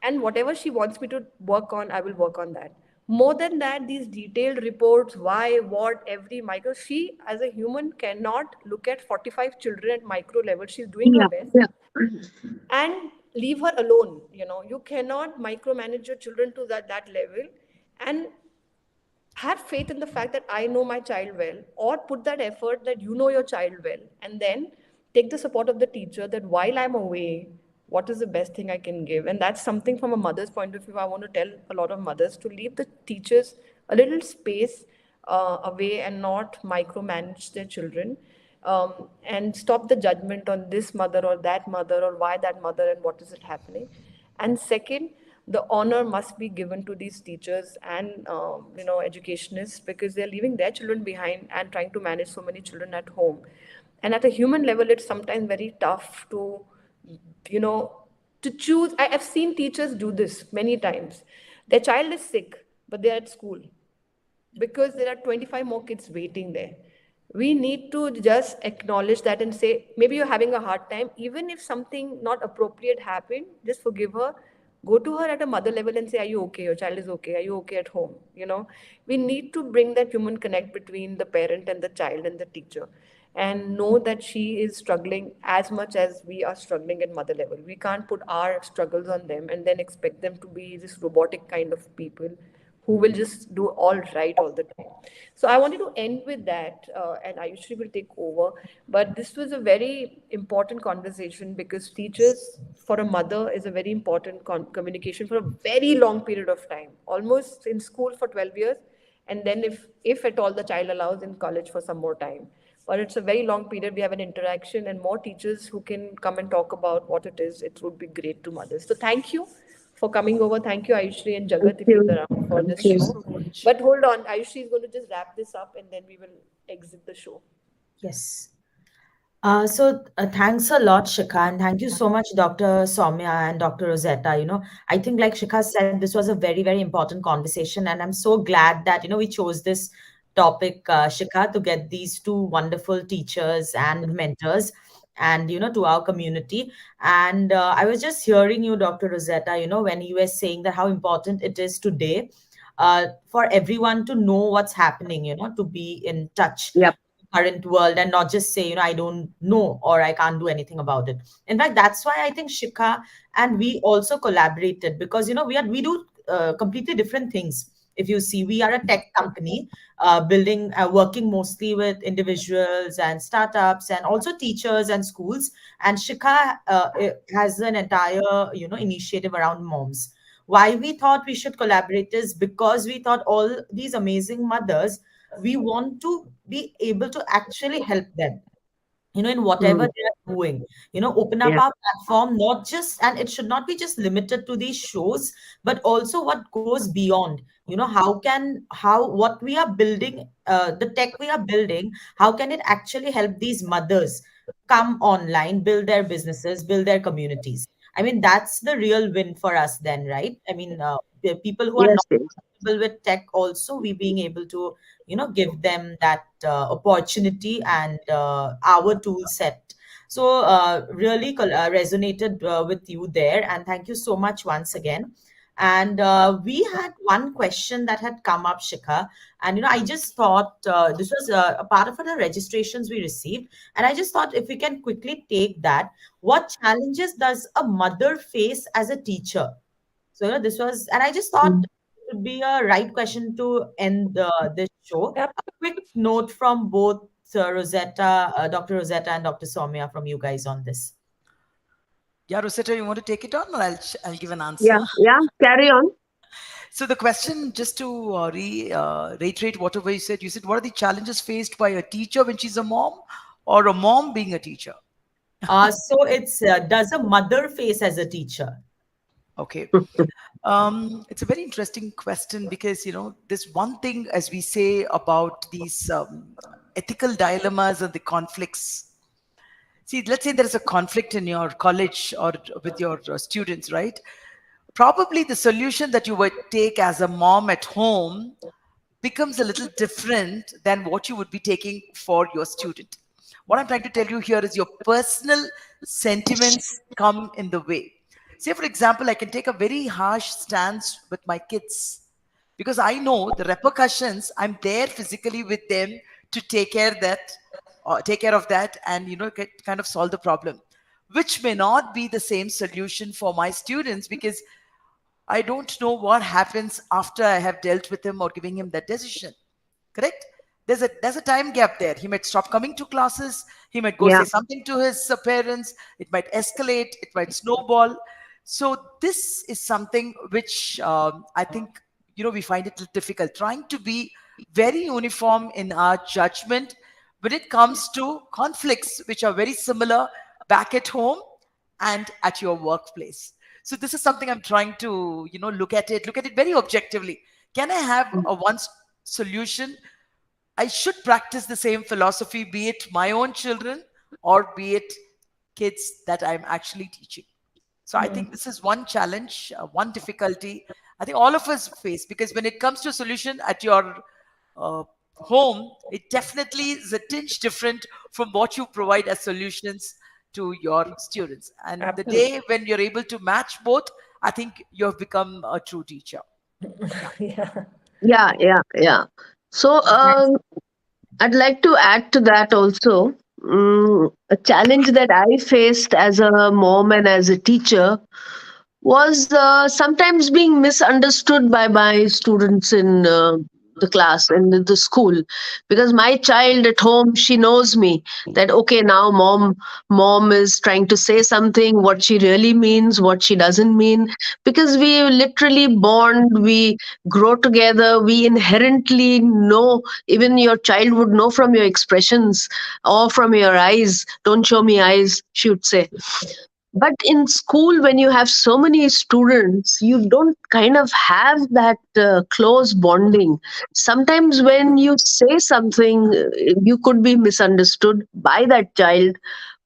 S2: And whatever she wants me to work on, I will work on that. More than that, these detailed reports, why, what, every micro, she as a human cannot look at 45 children at micro level. She's doing her
S4: Yeah,
S2: best
S4: yeah,
S2: and leave her alone. You cannot micromanage your children to that level. And have faith in the fact that I know my child well, or put that effort that you know your child well, and then take the support of the teacher that while I'm away, what is the best thing I can give. And that's something from a mother's point of view. I want to tell a lot of mothers to leave the teachers a little space away and not micromanage their children, and stop the judgment on this mother or that mother, or why that mother and what is it happening. And second, the honor must be given to these teachers and educationists, because they're leaving their children behind and trying to manage so many children at home. And at a human level, it's sometimes very tough to you know to choose. I've seen teachers do this many times. Their child is sick, but they're at school because there are 25 more kids waiting there. We need to just acknowledge that and say, maybe you're having a hard time. Even if something not appropriate happened, just forgive her. Go to her at a mother level and say, are you okay? Your child is okay. Are you okay at home? We need to bring that human connect between the parent and the child and the teacher, and know that she is struggling as much as we are struggling at mother level. We can't put our struggles on them and then expect them to be this robotic kind of people who will just do all right all the time. So I wanted to end with that, and Ayushree will take over. But this was a very important conversation, because teachers for a mother is a very important communication for a very long period of time, almost in school for 12 years, and then if at all the child allows, in college for some more time. But it's a very long period. We have an interaction, and more teachers who can come and talk about what it is. It would be great to mothers. So thank you for coming over. Thank you, Ayushree and
S4: thank
S2: Jagat, if you're
S4: you.
S2: around for
S4: Thank
S2: this
S1: Thank you
S4: you.
S2: show.
S1: so much.
S2: But hold on, Ayushree is going to just wrap this up, and then we will exit the show.
S1: Yes. Thanks a lot, Shikha, and thank you so much, Dr. Sowmya and Dr. Rosetta. I think, like Shikha said, this was a very, very important conversation, and I'm so glad that we chose this topic, Shikha, to get these two wonderful teachers and mentors, and to our community. And I was just hearing you, Dr. Rosetta, when you were saying that how important it is today, for everyone to know what's happening, to be in touch
S4: Yep.
S1: current world and not just say, I don't know or I can't do anything about it. In fact, that's why I think Shikha and we also collaborated, because we do completely different things. If you see, we are a tech company, building working mostly with individuals and startups and also teachers and schools. And Shikha has an entire initiative around moms. Why we thought we should collaborate is because we thought all these amazing mothers, we want to be able to actually help them, in whatever
S4: Mm,
S1: they are doing, open up
S4: yeah.
S1: our platform, not just, and it should not be just limited to these shows, but also what goes beyond, how what we are building, the tech we are building, how can it actually help these mothers come online, build their businesses, build their communities. I mean, that's the real win for us then, right? I mean, the people who are not
S4: Yes, yes.
S1: comfortable with tech, also we being able to give them that opportunity and our tool set. So really resonated with you there, and thank you so much once again. And we had one question that had come up, Shikha, and I just thought this was a part of the registrations we received, and I just thought if we can quickly take that. What challenges does a mother face as a teacher? So, this was, and I just thought
S4: Mm.
S1: it would be a right question to end this show.
S2: Yep.
S1: A quick note from both Rosetta, Dr. Rosetta and Dr. Sowmya, from you guys on this.
S3: Yeah, Rosetta, you want to take it on, or I'll give an answer?
S4: Yeah, yeah. Carry on.
S3: So the question, just to reiterate whatever you said, what are the challenges faced by a teacher when she's a mom, or a mom being a teacher?
S1: So it's does a mother face as a teacher?
S3: Okay. It's a very interesting question because, there's one thing, as we say, about these ethical dilemmas and the conflicts. See, let's say there is a conflict in your college or with your students, right? Probably the solution that you would take as a mom at home becomes a little different than what you would be taking for your student. What I'm trying to tell you here is your personal sentiments come in the way. Say, for example, I can take a very harsh stance with my kids because I know the repercussions. I'm there physically with them to take care of that, and kind of solve the problem, which may not be the same solution for my students because I don't know what happens after I have dealt with him or giving him that decision. Correct? There's a time gap there. He might stop coming to classes. He might go
S4: Yeah.
S3: say something to his parents. It might escalate. It might snowball. So this is something which I think we find it difficult trying to be very uniform in our judgment when it comes to conflicts which are very similar back at home and at your workplace. So this is something I'm trying to look at it very objectively. Can I have a solution? I should practice the same philosophy, be it my own children or be it kids that I'm actually teaching. So I think this is one challenge, one difficulty I think all of us face, because when it comes to a solution at your uh, home, it definitely is a tinge different from what you provide as solutions to your students. And the
S2: Absolutely.
S3: day when you're able to match both, I think you have become a true teacher. Yeah.
S2: Yeah.
S4: Yeah, yeah, yeah. So, I'd like to add to that also. A challenge that I faced as a mom and as a teacher was sometimes being misunderstood by my students in the class and the school, because my child at home, she knows me that okay, now mom is trying to say something, what she really means, what she doesn't mean, because we literally bond, we grow together, we inherently know. Even your child would know from your expressions or from your eyes. Don't show me eyes, she would say. But in school, when you have so many students, you don't kind of have that close bonding. Sometimes when you say something, you could be misunderstood by that child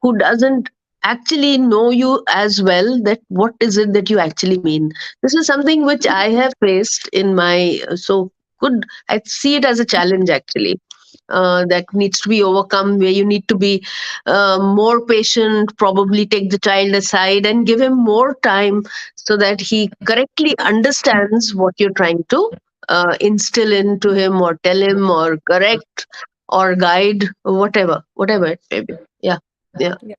S4: who doesn't actually know you as well, that what is it that you actually mean. This is something which I have faced in my so good, I see it as a challenge actually, that needs to be overcome, where you need to be more patient, probably take the child aside and give him more time so that he correctly understands what you're trying to instill into him or tell him or correct or guide, or whatever it may be. Yeah, yeah,
S2: Yeah.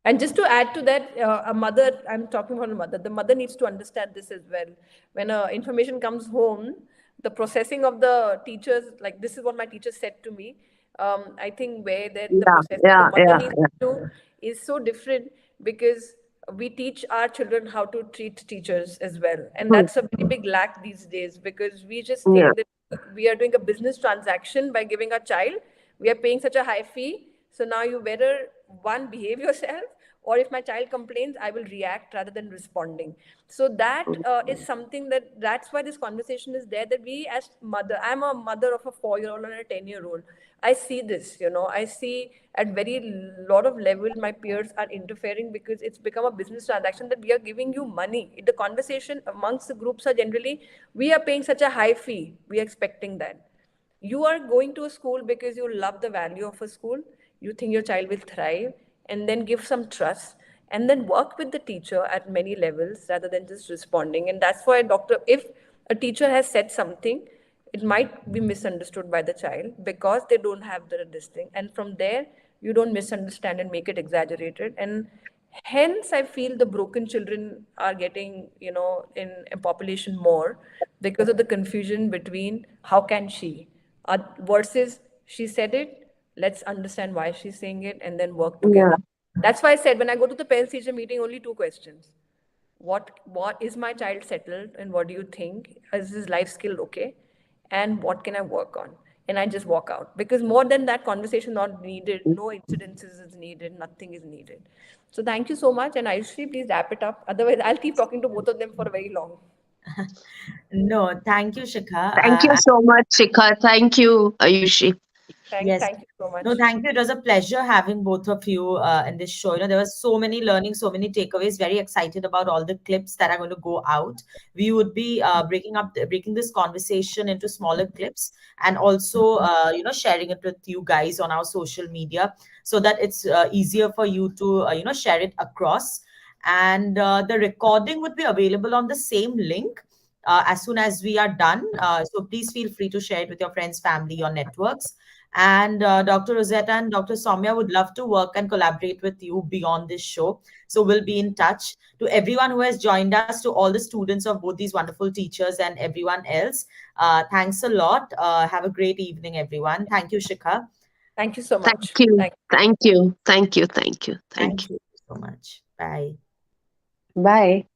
S2: And just to add to that, a mother, I'm talking about a mother, the mother needs to understand this as well. When information comes home, the processing of the teachers, like this is what my teacher said to me. I think where that the
S4: yeah,
S2: processing the
S4: yeah,
S2: mother
S4: yeah,
S2: needs
S4: yeah.
S2: to do is so different, because we teach our children how to treat teachers as well. And
S4: Hmm.
S2: that's a very big lack these days, because we just
S4: Yeah.
S2: think that we are doing a business transaction by giving a child. We are paying such a high fee. So now you better, one, behave yourself, or if my child complains, I will react rather than responding. So that is something that's why this conversation is there, that we as mother, I'm a mother of a 4-year-old and a 10-year-old. I see this, I see at very lot of level my peers are interfering, because it's become a business transaction that we are giving you money. The conversation amongst the groups are generally, we are paying such a high fee, we are expecting that. You are going to a school because you love the value of a school, you think your child will thrive, and then give some trust, and then work with the teacher at many levels rather than just responding. And that's why, doctor, if a teacher has said something, it might be misunderstood by the child because they don't have the this thing, and from there you don't misunderstand and make it exaggerated. And hence I feel the broken children are getting, in population more, because of the confusion between how can she, versus she said it, let's understand why she's saying it and then work
S4: Yeah.
S2: together. That's why I said, when I go to the parents teacher meeting, only two questions: what is my child settled, and what do you think, is his life skill okay, and what can I work on? and I just walk out, because more than that conversation not needed, no incidences is needed, nothing is needed. So thank you so much, and Ayushri, please wrap it up. Otherwise, I'll keep talking to both of them for very long.
S1: No, thank you, Shikha.
S4: Thank you so much, Shikha. Thank you, Ayushi.
S2: Thank,
S1: Yes.
S2: thank you so
S1: No,
S2: much.
S1: thank you. It was a pleasure having both of you in this show. There was so many learning, so many takeaways. Very excited about all the clips that are going to go out. We would be breaking this conversation into smaller clips, and also, sharing it with you guys on our social media, so that it's easier for you to, share it across. And the recording would be available on the same link as soon as we are done. So please feel free to share it with your friends, family, or networks. And Dr. Rosetta and Dr. Sowmya would love to work and collaborate with you beyond this show. So we'll be in touch. To everyone who has joined us, to all the students of both these wonderful teachers and everyone else, thanks a lot. Have a great evening, everyone. Thank you, Shikha.
S2: Thank you so
S4: Thank
S2: much.
S4: you.
S2: Thank
S4: Thank you. Thank you. Thank you. Thank
S1: Thank
S4: you.
S1: you so much. Bye.
S4: Bye.